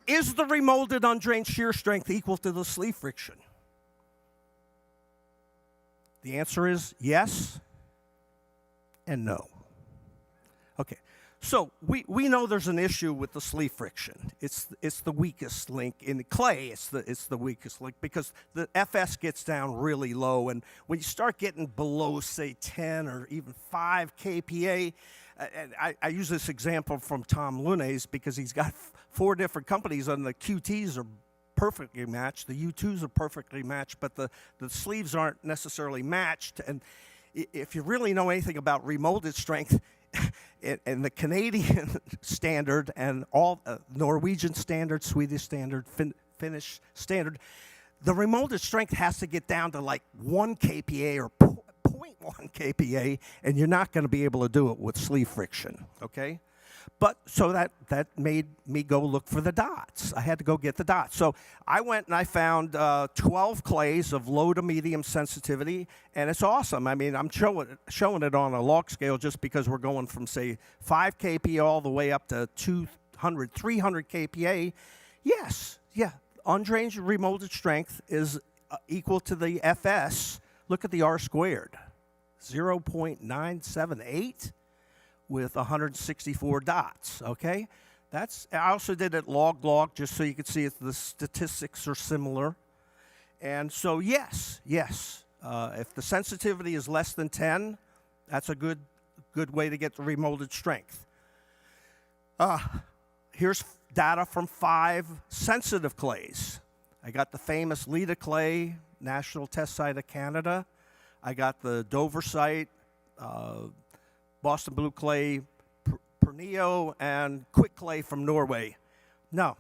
Is the remolded undrained shear strength equal to the sleeve friction? The answer is yes and no. Okay, so we know there's an issue with the sleeve friction. It's the weakest link in the clay. It's the weakest link because the FS gets down really low, and when you start getting below, say, 10 or even 5 kPa, and I use this example from Tom Lune's because he's got 4 different companies, and the QTs are perfectly matched. The U2s are perfectly matched, but the sleeves aren't necessarily matched. And if you really know anything about remolded strength, and the Canadian standard and all Norwegian standard, Swedish standard, Finnish standard, the remolded strength has to get down to like 1 kPa or 0.1 kPa, and you're not going to be able to do it with sleeve friction, okay? But so that made me go look for the dots. I had to go get the dots. So I went and I found 12 clays of low to medium sensitivity, and it's awesome. I mean, I'm showing it on a log scale just because we're going from, say, 5 kPa all the way up to 200, 300 kPa. Yes, yeah, undrained remolded strength is equal to the FS. Look at the R squared, 0.978. with 164 dots, okay? I also did it log, just so you could see if the statistics are similar. And so yes, if the sensitivity is less than 10, that's a good way to get the remolded strength. Here's data from 5 sensitive clays. I got the famous Leda clay, National Test Site of Canada. I got the Dover site, Boston Blue clay, Pernio, and Quick clay from Norway. No.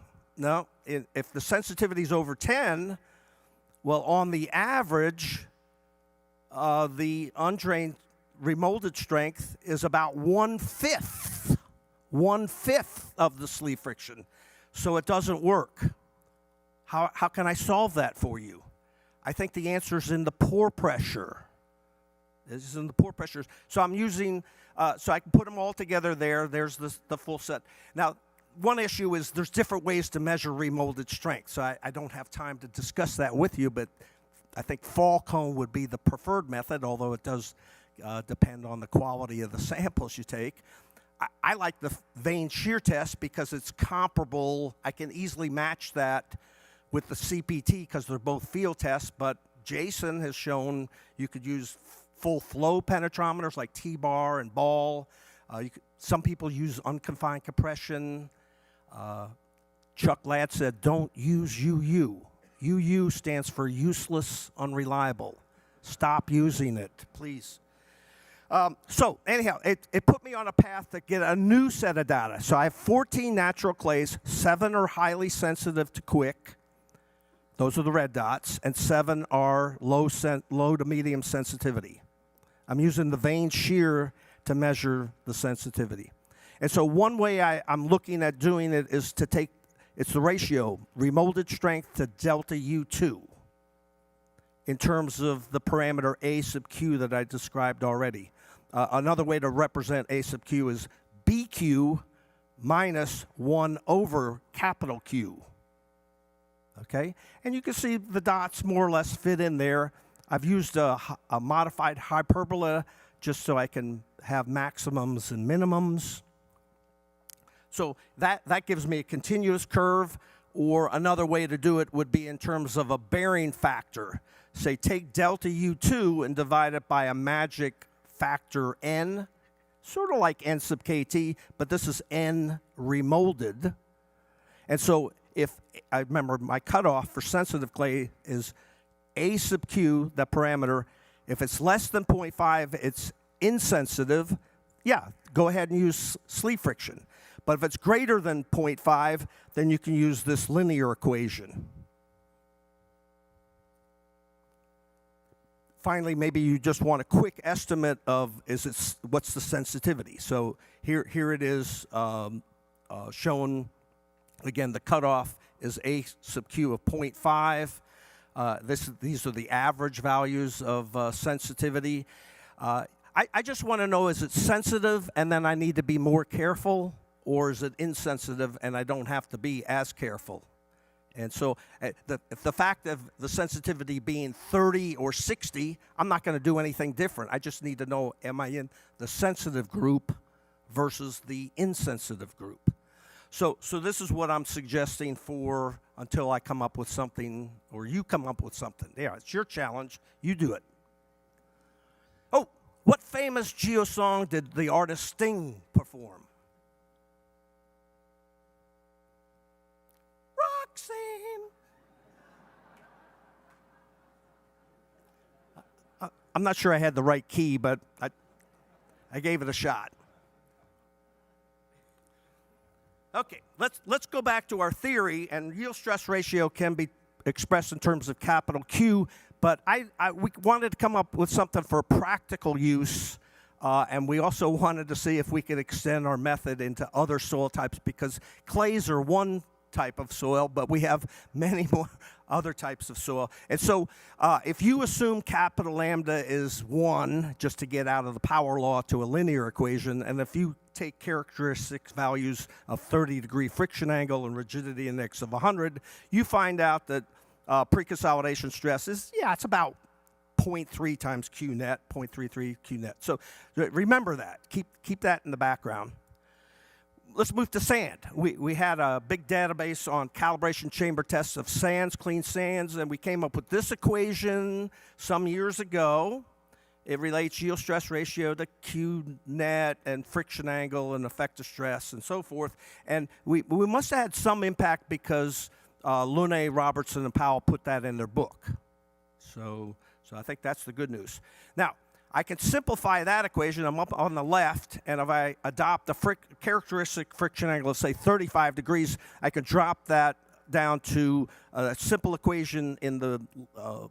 If the sensitivity is over 10, well, on the average, the undrained remolded strength is about 1/5 of the sleeve friction. So it doesn't work. How can I solve that for you? I think the answer is in the pore pressure. This is in the pore pressures. So I'm using, so I can put them all together there. There's the full set. Now, one issue is there's different ways to measure remolded strength. So I don't have time to discuss that with you, but I think fall cone would be the preferred method, although it does depend on the quality of the samples you take. I like the vein shear test because it's comparable. I can easily match that with the CPT because they're both field tests, but Jason has shown you could use full flow penetrometers like T-bar and ball. Some people use unconfined compression. Chuck Ladd said, don't use UU. UU stands for useless, unreliable. Stop using it, please. So anyhow, it put me on a path to get a new set of data. So I have 14 natural clays, 7 are highly sensitive to quick. Those are the red dots, and 7 are low to medium sensitivity. I'm using the vein shear to measure the sensitivity. And so one way I'm looking at doing it is to take, it's the ratio, remolded strength to delta U2 in terms of the parameter A sub Q that I described already. Another way to represent A sub Q is BQ minus 1 over capital Q. Okay? And you can see the dots more or less fit in there. I've used a modified hyperbola just so I can have maximums and minimums. So that gives me a continuous curve, or another way to do it would be in terms of a bearing factor. Say, take delta U2 and divide it by a magic factor N, sort of like N sub KT, but this is N remolded. And so if I remember, my cutoff for sensitive clay is A sub Q, that parameter. If it's less than 0.5, it's insensitive. Yeah, go ahead and use sleeve friction. But if it's greater than 0.5, then you can use this linear equation. Finally, maybe you just want a quick estimate of what's the sensitivity. So here it is shown. Again, the cutoff is A sub Q of 0.5. These are the average values of sensitivity. I just want to know, is it sensitive and then I need to be more careful, or is it insensitive and I don't have to be as careful? And so the fact of the sensitivity being 30 or 60, I'm not going to do anything different. I just need to know, am I in the sensitive group versus the insensitive group? So this is what I'm suggesting for until I come up with something, or you come up with something. Yeah, it's your challenge. You do it. Oh, what famous Geo song did the artist Sting perform? Roxanne. I'm not sure I had the right key, but I gave it a shot. Okay, let's go back to our theory, and yield stress ratio can be expressed in terms of capital Q, but we wanted to come up with something for practical use, and we also wanted to see if we could extend our method into other soil types, because clays are one type of soil, but we have many more other types of soil. And so if you assume capital lambda is 1, just to get out of the power law to a linear equation, and if you take characteristic values of 30-degree friction angle and rigidity index of 100, you find out that pre-consolidation stress is, it's about 0.3 times Q net, 0.33 Q net. So remember that. Keep that in the background. Let's move to sand. We had a big database on calibration chamber tests of sands, clean sands, and we came up with this equation some years ago. It relates yield stress ratio to Q net and friction angle and effective stress and so forth. And we must have had some impact because Lune, Robertson, and Powell put that in their book. So I think that's the good news. Now, I can simplify that equation. I'm up on the left, and if I adopt a characteristic friction angle of, say, 35 degrees, I can drop that down to a simple equation in the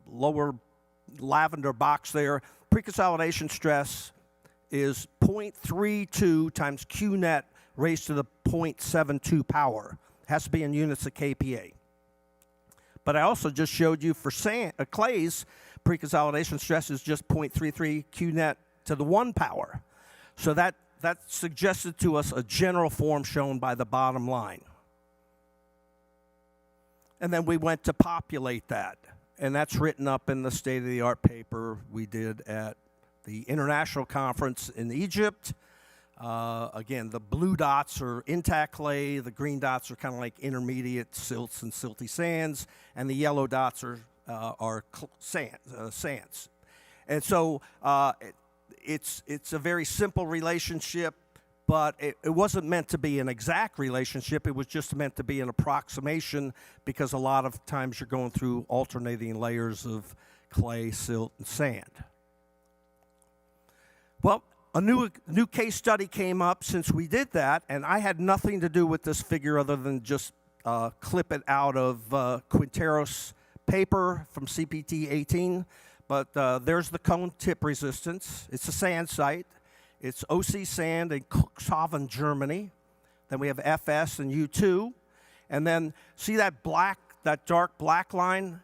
lower lavender box there. Pre-consolidation stress is 0.32 times Q net raised to the 0.72 power. It has to be in units of kPa. But I also just showed you for clays, pre-consolidation stress is just 0.33 Q net to the 1 power. So that suggested to us a general form shown by the bottom line. And then we went to populate that. And that's written up in the state-of-the-art paper we did at the international conference in Egypt. Again, the blue dots are intact clay. The green dots are kind of like intermediate silts and silty sands. And the yellow dots are sands. And so it's a very simple relationship, but it wasn't meant to be an exact relationship. It was just meant to be an approximation, because a lot of times you're going through alternating layers of clay, silt, and sand. Well, a new case study came up since we did that, and I had nothing to do with this figure other than just clip it out of Quintero's paper from CPT 18. But there's the cone tip resistance. It's a sand site. It's OC sand in Cuxhaven, Germany. Then we have FS and U2. And then see that dark black line?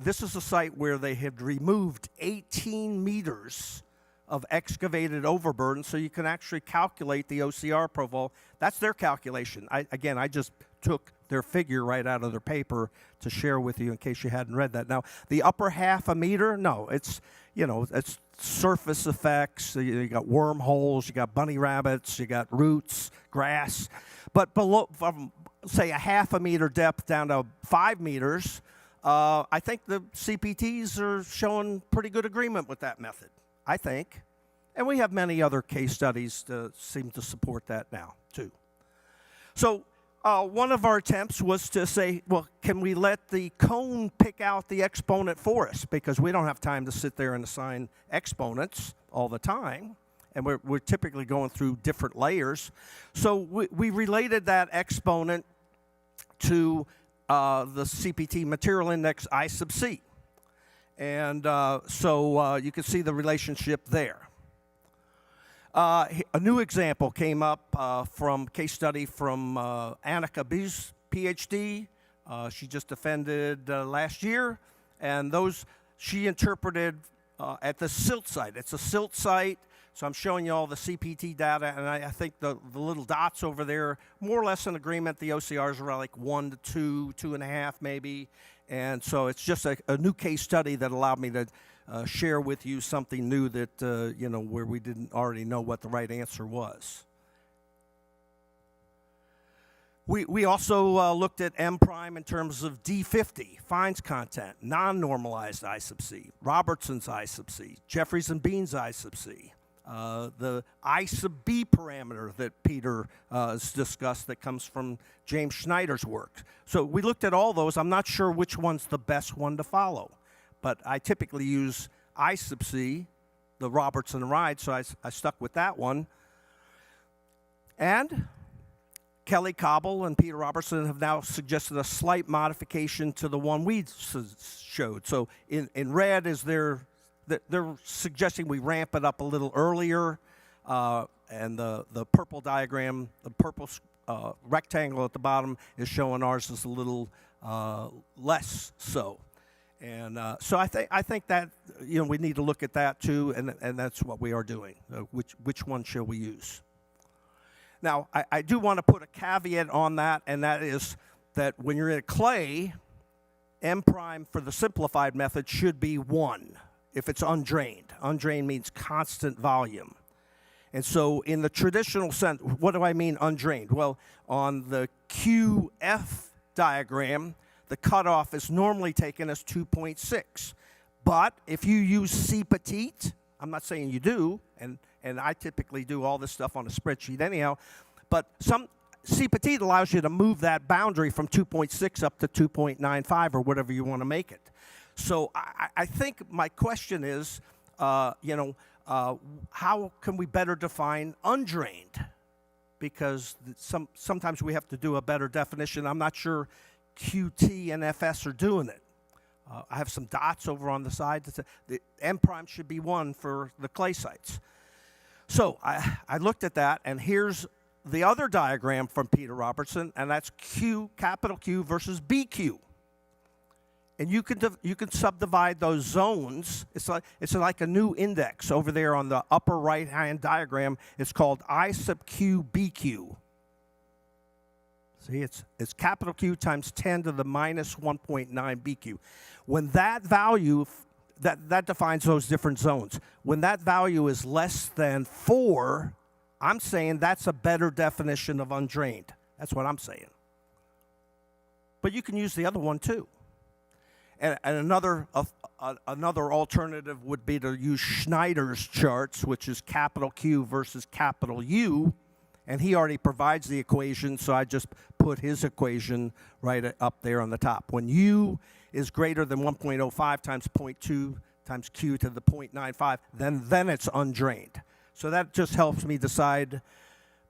This is a site where they had removed 18 meters of excavated overburden, so you can actually calculate the OCR profile. That's their calculation. I just took their figure right out of their paper to share with you in case you hadn't read that. Now, the upper half a meter, no, it's surface effects. You got wormholes, you got bunny rabbits, you got roots, grass. But below, from say a half a meter depth down to 5 meters, I think the CPTs are showing pretty good agreement with that method, I think. And we have many other case studies that seem to support that now, too. So one of our attempts was to say, well, can we let the cone pick out the exponent for us? Because we don't have time to sit there and assign exponents all the time. And we're typically going through different layers. So we related that exponent to the CPT material index I sub C. And so you can see the relationship there. A new example came up from case study from Annika B's PhD. She just defended last year. And she interpreted at the silt site. It's a silt site. So I'm showing you all the CPT data, and I think the little dots over there, more or less in agreement. The OCRs are around like 1 to 2, 2.5 maybe. And so it's just a new case study that allowed me to share with you something new that, where we didn't already know what the right answer was. We also looked at M prime in terms of D50, fines content, non-normalized I sub C, Robertson's I sub C, Jeffries and Bean's I sub C. The I sub B parameter that Peter has discussed that comes from James Schneider's work. So we looked at all those. I'm not sure which one's the best one to follow, but I typically use I sub C, the Robertson ride, so I stuck with that one. And Kelly Cobble and Peter Robertson have now suggested a slight modification to the one we showed. So in red is they're suggesting we ramp it up a little earlier, and the purple diagram, the purple rectangle at the bottom is showing ours is a little less so. And so I think that we need to look at that too, and that's what we are doing. Which one shall we use? Now I do want to put a caveat on that, and that is that when you're in clay, M prime for the simplified method should be 1. If it's undrained. Undrained means constant volume. And so in the traditional sense, what do I mean undrained? Well, on the QF diagram, the cutoff is normally taken as 2.6. But if you use CPT, I'm not saying you do, and I typically do all this stuff on a spreadsheet anyhow, but some CPT allows you to move that boundary from 2.6 up to 2.95 or whatever you want to make it. So I think my question is, how can we better define undrained? Because sometimes we have to do a better definition. I'm not sure QT and FS are doing it. I have some dots over on the side that say the M prime should be 1 for the clay sites. So I looked at that, and here's the other diagram from Peter Robertson, and that's Q, capital Q versus BQ. And you can subdivide those zones. It's like a new index over there on the upper right-hand diagram. It's called I sub Q BQ. See, it's capital Q times 10 to the minus 1.9 BQ. When that value, that defines those different zones. When that value is less than 4, I'm saying that's a better definition of undrained. That's what I'm saying. But you can use the other one too. And another alternative would be to use Schneider's charts, which is capital Q versus capital U. And he already provides the equation, so I just put his equation right up there on the top. When U is greater than 1.05 times 0.2 times Q to the 0.95, then it's undrained. So that just helps me decide,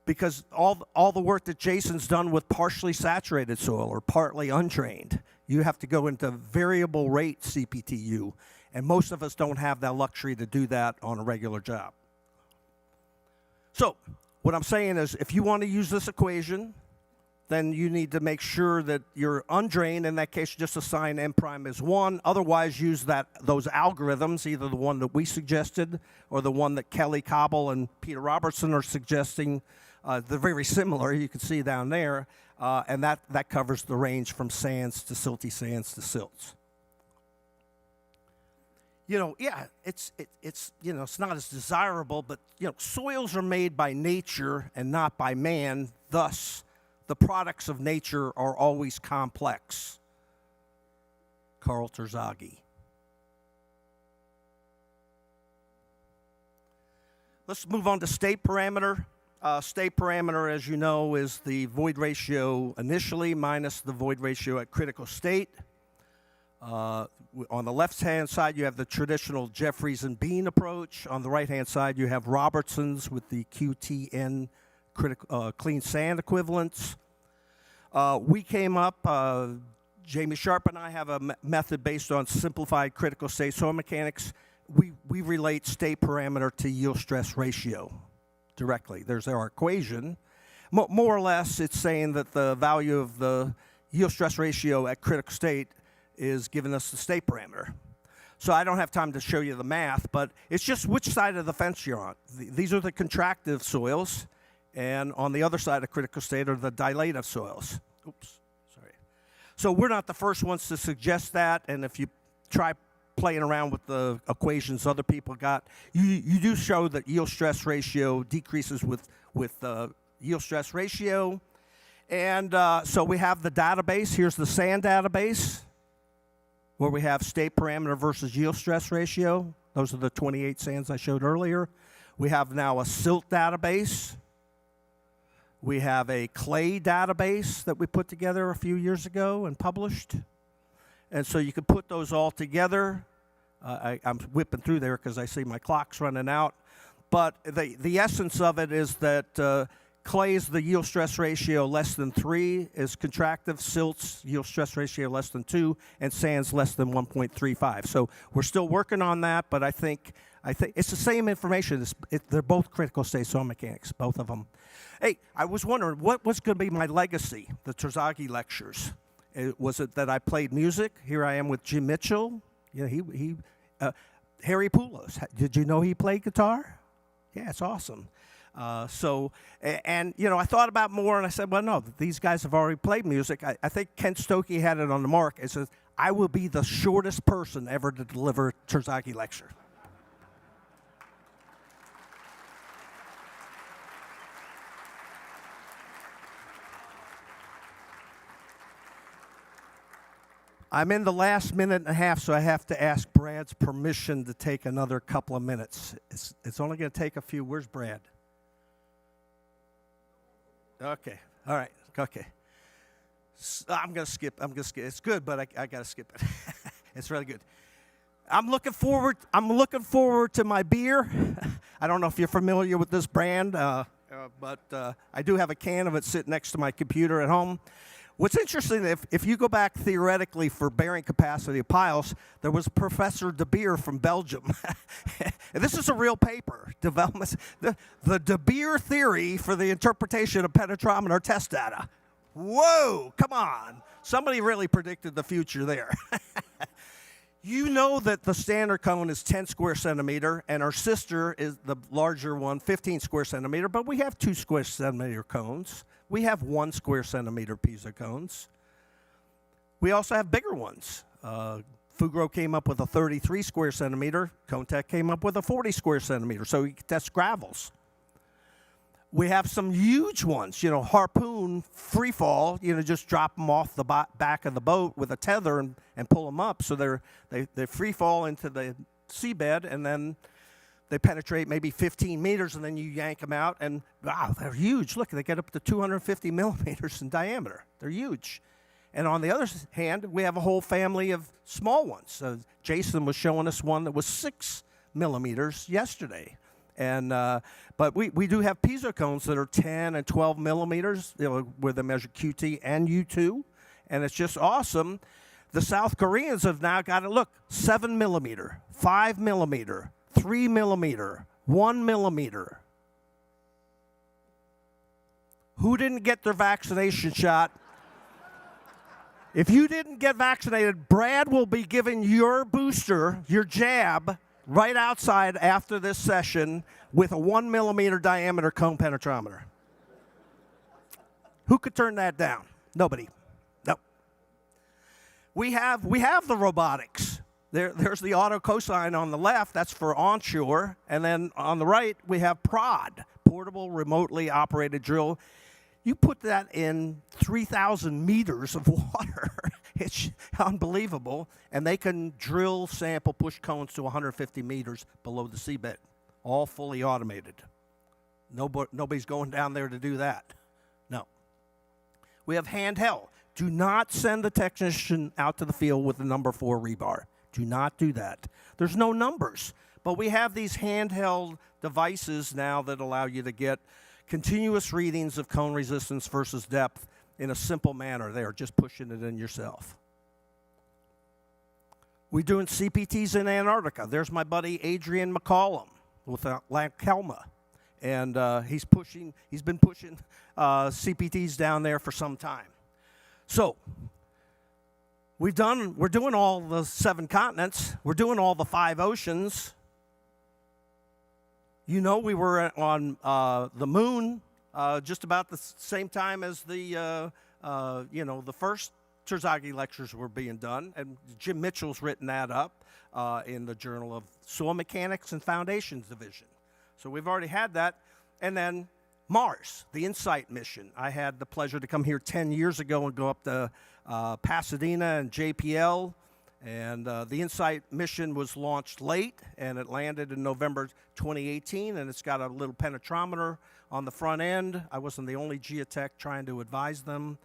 because all the work that Jason's done with partially saturated soil or partly undrained, you have to go into variable rate CPTU, and most of us don't have that luxury to do that on a regular job. So what I'm saying is, if you want to use this equation, then you need to make sure that you're undrained. In that case, just assign n prime as 1. Otherwise, use those algorithms, either the one that we suggested or the one that Kelly Cobble and Peter Robertson are suggesting. They're very similar, you can see down there, and that covers the range from sands to silty sands to silts. Yeah, it's not as desirable, but soils are made by nature and not by man. Thus, the products of nature are always complex. Karl Terzaghi. Let's move on to state parameter. State parameter, as you know, is the void ratio initially minus the void ratio at critical state. On the left-hand side, you have the traditional Jeffreys and Bean approach. On the right-hand side, you have Robertson's with the QTN clean sand equivalents. We came up, Jamie Sharp and I have a method based on simplified critical state soil mechanics. We relate state parameter to yield stress ratio directly. There's our equation. More or less, it's saying that the value of the yield stress ratio at critical state is giving us the state parameter. So I don't have time to show you the math, but it's just which side of the fence you're on. These are the contractive soils, and on the other side of critical state are the dilative soils. Oops, sorry. So we're not the first ones to suggest that, and if you try playing around with the equations other people got, you do show that yield stress ratio decreases with yield stress ratio. And so we have the database. Here's the sand database, where we have state parameter versus yield stress ratio. Those are the 28 sands I showed earlier. We have now a silt database. We have a clay database that we put together a few years ago and published. And so you can put those all together. I'm whipping through there because I see my clock's running out. But the essence of it is that clay's the yield stress ratio less than 3 is contractive, silt's yield stress ratio less than 2, and sand's less than 1.35. So we're still working on that, but I think it's the same information. They're both critical state soil mechanics, both of them. Hey, I was wondering, what was going to be my legacy, the Terzaghi Lectures? Was it that I played music? Here I am with Jim Mitchell. Harry Poulos. Did you know he played guitar? Yeah, it's awesome. I thought about more, and I said, well, no, these guys have already played music. I think Kent Stokey had it on the mark. It says, I will be the shortest person ever to deliver a Terzaghi lecture. I'm in the last minute and a half, so I have to ask Brad's permission to take another couple of minutes. It's only going to take a few. Where's Brad? Okay. All right. Okay. I'm going to skip. It's good, but I got to skip it. It's really good. I'm looking forward to my beer. I don't know if you're familiar with this brand, but I do have a can of it sitting next to my computer at home. What's interesting, if you go back theoretically for bearing capacity of piles, there was Professor De Beer from Belgium. And this is a real paper, development, the De Beer theory for the interpretation of penetrometer test data. Whoa, come on. Somebody really predicted the future there. You know that the standard cone is 10 square centimeter, and our sister is the larger one, 15 square centimeter, but we have 2 square centimeter cones. We have 1 square centimeter piezo cones. We also have bigger ones. Fugro came up with a 33 square centimeter. Contech came up with a 40 square centimeter, so you can test gravels. We have some huge ones, Harpoon, free fall, just drop them off the back of the boat with a tether and pull them up. So they free fall into the seabed, and then they penetrate maybe 15 meters, and then you yank them out, and wow, they're huge. Look, they get up to 250 millimeters in diameter. They're huge. And on the other hand, we have a whole family of small ones. Jason was showing us one that was 6 millimeters yesterday. And but we do have piezo cones that are 10 and 12 millimeters, where they measure QT and U2, and it's just awesome. The South Koreans have now got it. Look, 7 millimeter, 5 millimeter, 3 millimeter, 1 millimeter. Who didn't get their vaccination shot? If you didn't get vaccinated, Brad will be giving your booster, your jab, right outside after this session with a 1 millimeter diameter cone penetrometer. Who could turn that down? Nobody. No. We have the robotics. There's the auto cosine on the left. That's for onshore. And then on the right, we have PROD, portable remotely operated drill. You put that in 3,000 meters of water. It's unbelievable. And they can drill, sample, push cones to 150 meters below the seabed, all fully automated. Nobody's going down there to do that. No. We have handheld. Do not send the technician out to the field with the number 4 rebar. Do not do that. There's no numbers. But we have these handheld devices now that allow you to get continuous readings of cone resistance versus depth in a simple manner there, just pushing it in yourself. We're doing CPTs in Antarctica. There's my buddy Adrian McCollum with Lankelma. And he's been pushing CPTs down there for some time. So we're doing all the 7 continents. We're doing all the 5 oceans. You know, we were on the moon just about the same time as the first Terzaghi lectures were being done, and Jim Mitchell's written that up in the Journal of Soil Mechanics and Foundations Division. So we've already had that. And then Mars, the InSight mission. I had the pleasure to come here 10 years ago and go up to Pasadena and JPL. And the InSight mission was launched late, and it landed in November 2018, and it's got a little penetrometer on the front end. I wasn't the only geotech trying to advise them,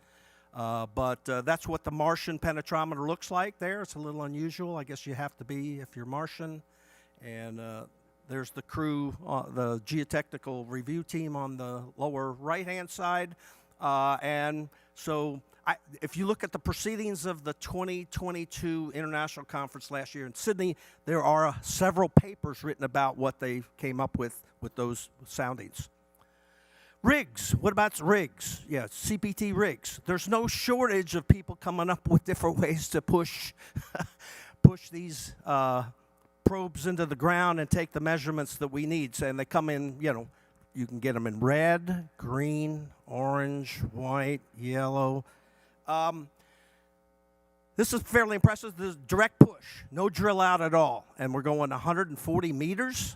but that's what the Martian penetrometer looks like there. It's a little unusual. I guess you have to be if you're Martian. And there's the crew, the geotechnical review team on the lower right-hand side. And so if you look at the proceedings of the 2022 International Conference last year in Sydney, there are several papers written about what they came up with those soundings. Rigs, what about rigs? Yeah, CPT rigs. There's no shortage of people coming up with different ways to push these probes into the ground and take the measurements that we need. And they come in, you can get them in red, green, orange, white, yellow. This is fairly impressive. This is direct push, no drill out at all. And we're going 140 meters.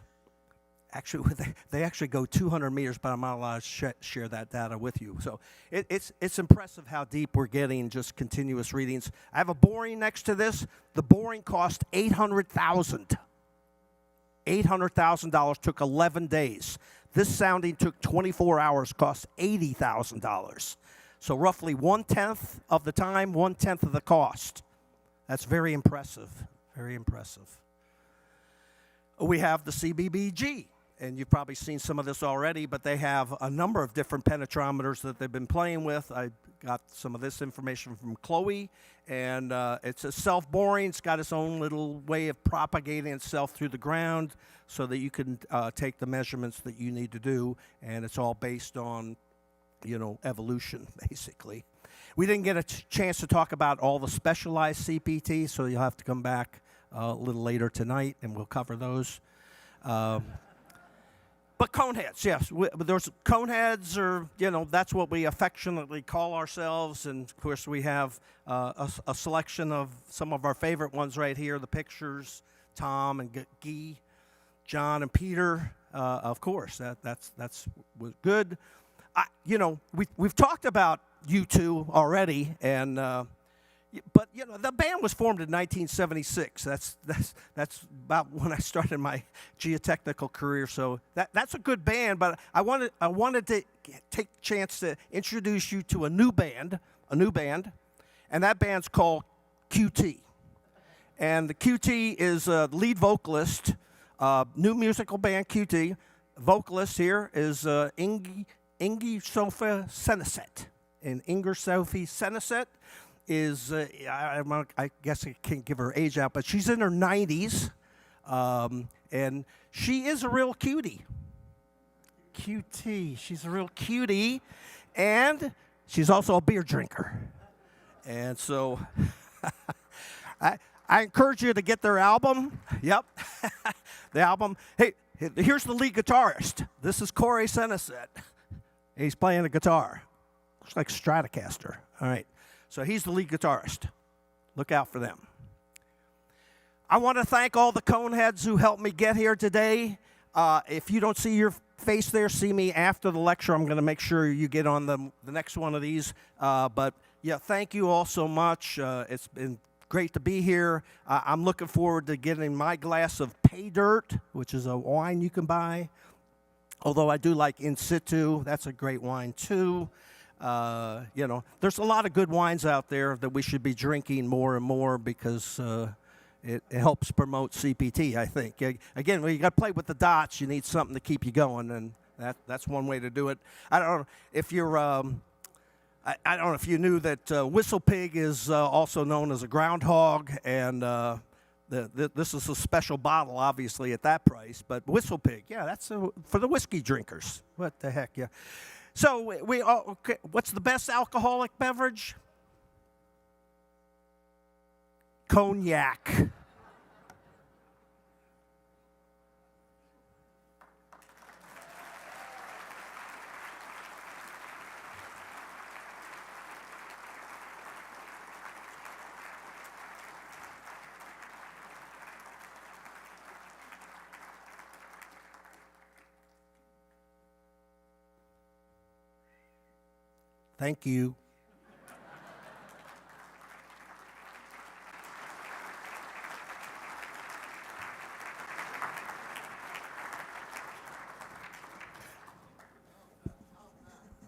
Actually, they actually go 200 meters, but I'm not allowed to share that data with you. So it's impressive how deep we're getting, just continuous readings. I have a boring next to this. The boring cost $800,000. $800,000, took 11 days. This sounding took 24 hours, cost $80,000. So roughly 1/10 of the time, 1/10 of the cost. That's very impressive, very impressive. We have the CBBG, and you've probably seen some of this already, but they have a number of different penetrometers that they've been playing with. I got some of this information from Chloe, and it's a self-boring. It's got its own little way of propagating itself through the ground so that you can take the measurements that you need to do, and it's all based on evolution, basically. We didn't get a chance to talk about all the specialized CPT, so you'll have to come back a little later tonight, and we'll cover those. But cone heads, yes. There's cone heads, or, that's what we affectionately call ourselves. And, of course, we have a selection of some of our favorite ones right here, the pictures, Tom and Guy, John and Peter. Of course, that's good. We've talked about U2 already, and but the band was formed in 1976. That's about when I started my geotechnical career. So that's a good band. But I wanted to take a chance to introduce you to a new band, and that band's called QT. And the QT is a lead vocalist, new musical band QT. vocalist here is Ingi Sophia Seneset. And Inger Sophie Seneset is, I guess I can't give her age out, but she's in her 90s. And she is a real cutie. QT. She's a real cutie. And she's also a beer drinker. And so I encourage you to get their album. Yep. The album. Hey, here's the lead guitarist. This is Corey Seneset. He's playing the guitar. Looks like Stratocaster. All right. So he's the lead guitarist. Look out for them. I want to thank all the Coneheads who helped me get here today. If you don't see your face there, see me after the lecture. I'm going to make sure you get on the next one of these. But, yeah, thank you all so much. It's been great to be here. I'm looking forward to getting my glass of Pay Dirt, which is a wine you can buy. Although I do like In Situ. That's a great wine, too. You know, there's a lot of good wines out there that we should be drinking more and more because it helps promote CPT, I think. Again, when you got to play with the dots, you need something to keep you going, and that's one way to do it. I don't know if you're, I don't know if you knew that Whistle Pig is also known as a groundhog, and this is a special bottle, obviously, at that price. But Whistle Pig, yeah, that's for the whiskey drinkers. What the heck, yeah. So okay, what's the best alcoholic beverage? Cognac. Thank you.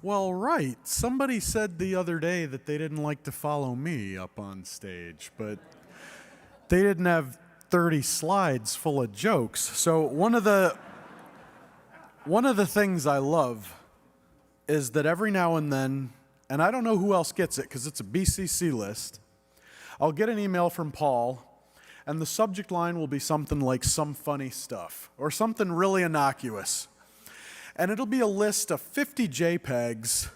Well, right. Somebody said the other day that they didn't like to follow me up on stage, but they didn't have 30 slides full of jokes. So one of the things I love is that every now and then, and I don't know who else gets it because it's a BCC list, I'll get an email from Paul, and the subject line will be something like some funny stuff or something really innocuous. And it'll be a list of 50 JPEGs,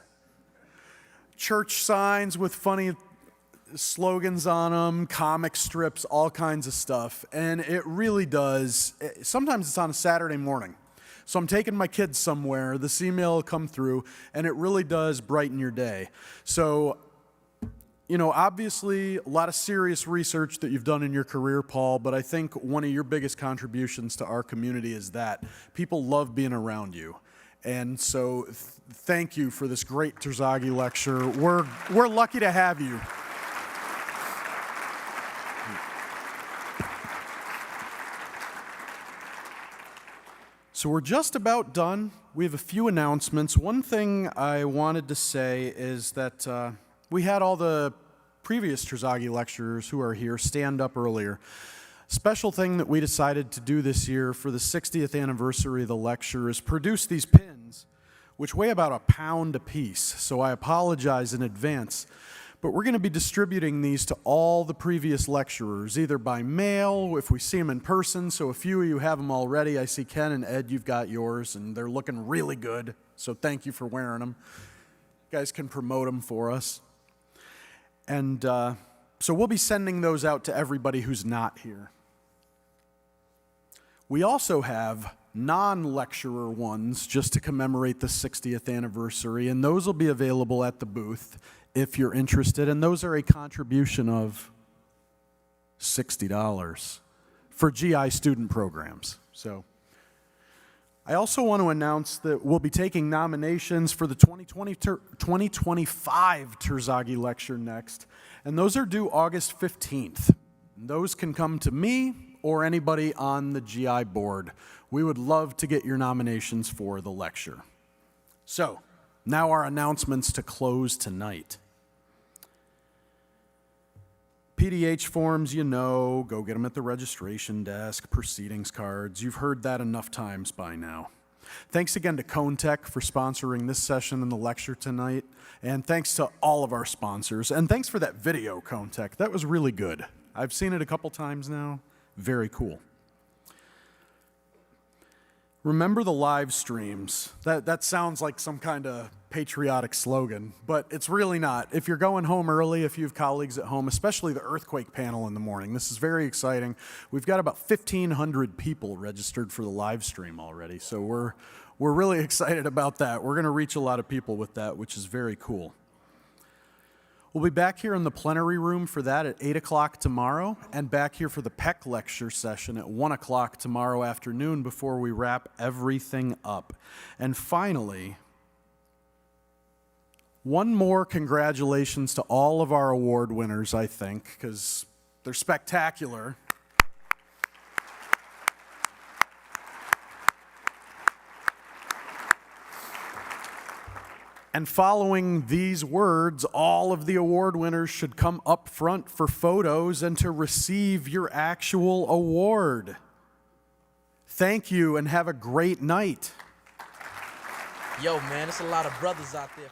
church signs with funny slogans on them, comic strips, all kinds of stuff. And it really does. Sometimes it's on a Saturday morning. So I'm taking my kids somewhere, this email will come through, and it really does brighten your day. So, you know, obviously a lot of serious research that you've done in your career, Paul, but I think one of your biggest contributions to our community is that people love being around you. And so thank you for this great Terzaghi Lecture. We're lucky to have you. So we're just about done. We have a few announcements. One thing I wanted to say is that we had all the previous Terzaghi lecturers who are here stand up earlier. Special thing that we decided to do this year for the 60th anniversary of the lecture is produce these pins, which weigh about a pound apiece. So I apologize in advance. But we're going to be distributing these to all the previous lecturers, either by mail, if we see them in person. So a few of you have them already. I see Ken and Ed, you've got yours, and they're looking really good. So thank you for wearing them. You guys can promote them for us. And so we'll be sending those out to everybody who's not here. We also have non-lecturer ones just to commemorate the 60th anniversary, and those will be available at the booth if you're interested, and those are a contribution of $60 for GI student programs. So I also want to announce that we'll be taking nominations for the 2025 Terzaghi Lecture next, and those are due August 15th. And those can come to me or anybody on the GI board. We would love to get your nominations for the lecture. So, now our announcements to close tonight. PDH forms, you know, go get them at the registration desk, proceedings cards. You've heard that enough times by now. Thanks again to ConeTech for sponsoring this session and the lecture tonight. And thanks to all of our sponsors. And thanks for that video, ConeTech. That was really good. I've seen it a couple times now. Very cool. Remember the live streams. That sounds like some kind of patriotic slogan, but it's really not. If you're going home early, if you have colleagues at home, especially the earthquake panel in the morning, this is very exciting. We've got about 1,500 people registered for the live stream already, so we're really excited about that. We're going to reach a lot of people with that, which is very cool. We'll be back here in the plenary room for that at 8 o'clock tomorrow, and back here for the PEC lecture session at 1 o'clock tomorrow afternoon before we wrap everything up. And finally, one more congratulations to all of our award winners, I think, because they're spectacular. And following these words, all of the award winners should come up front for photos and to receive your actual award. Thank you and have a great night. Yo, man, there's a lot of brothers out there.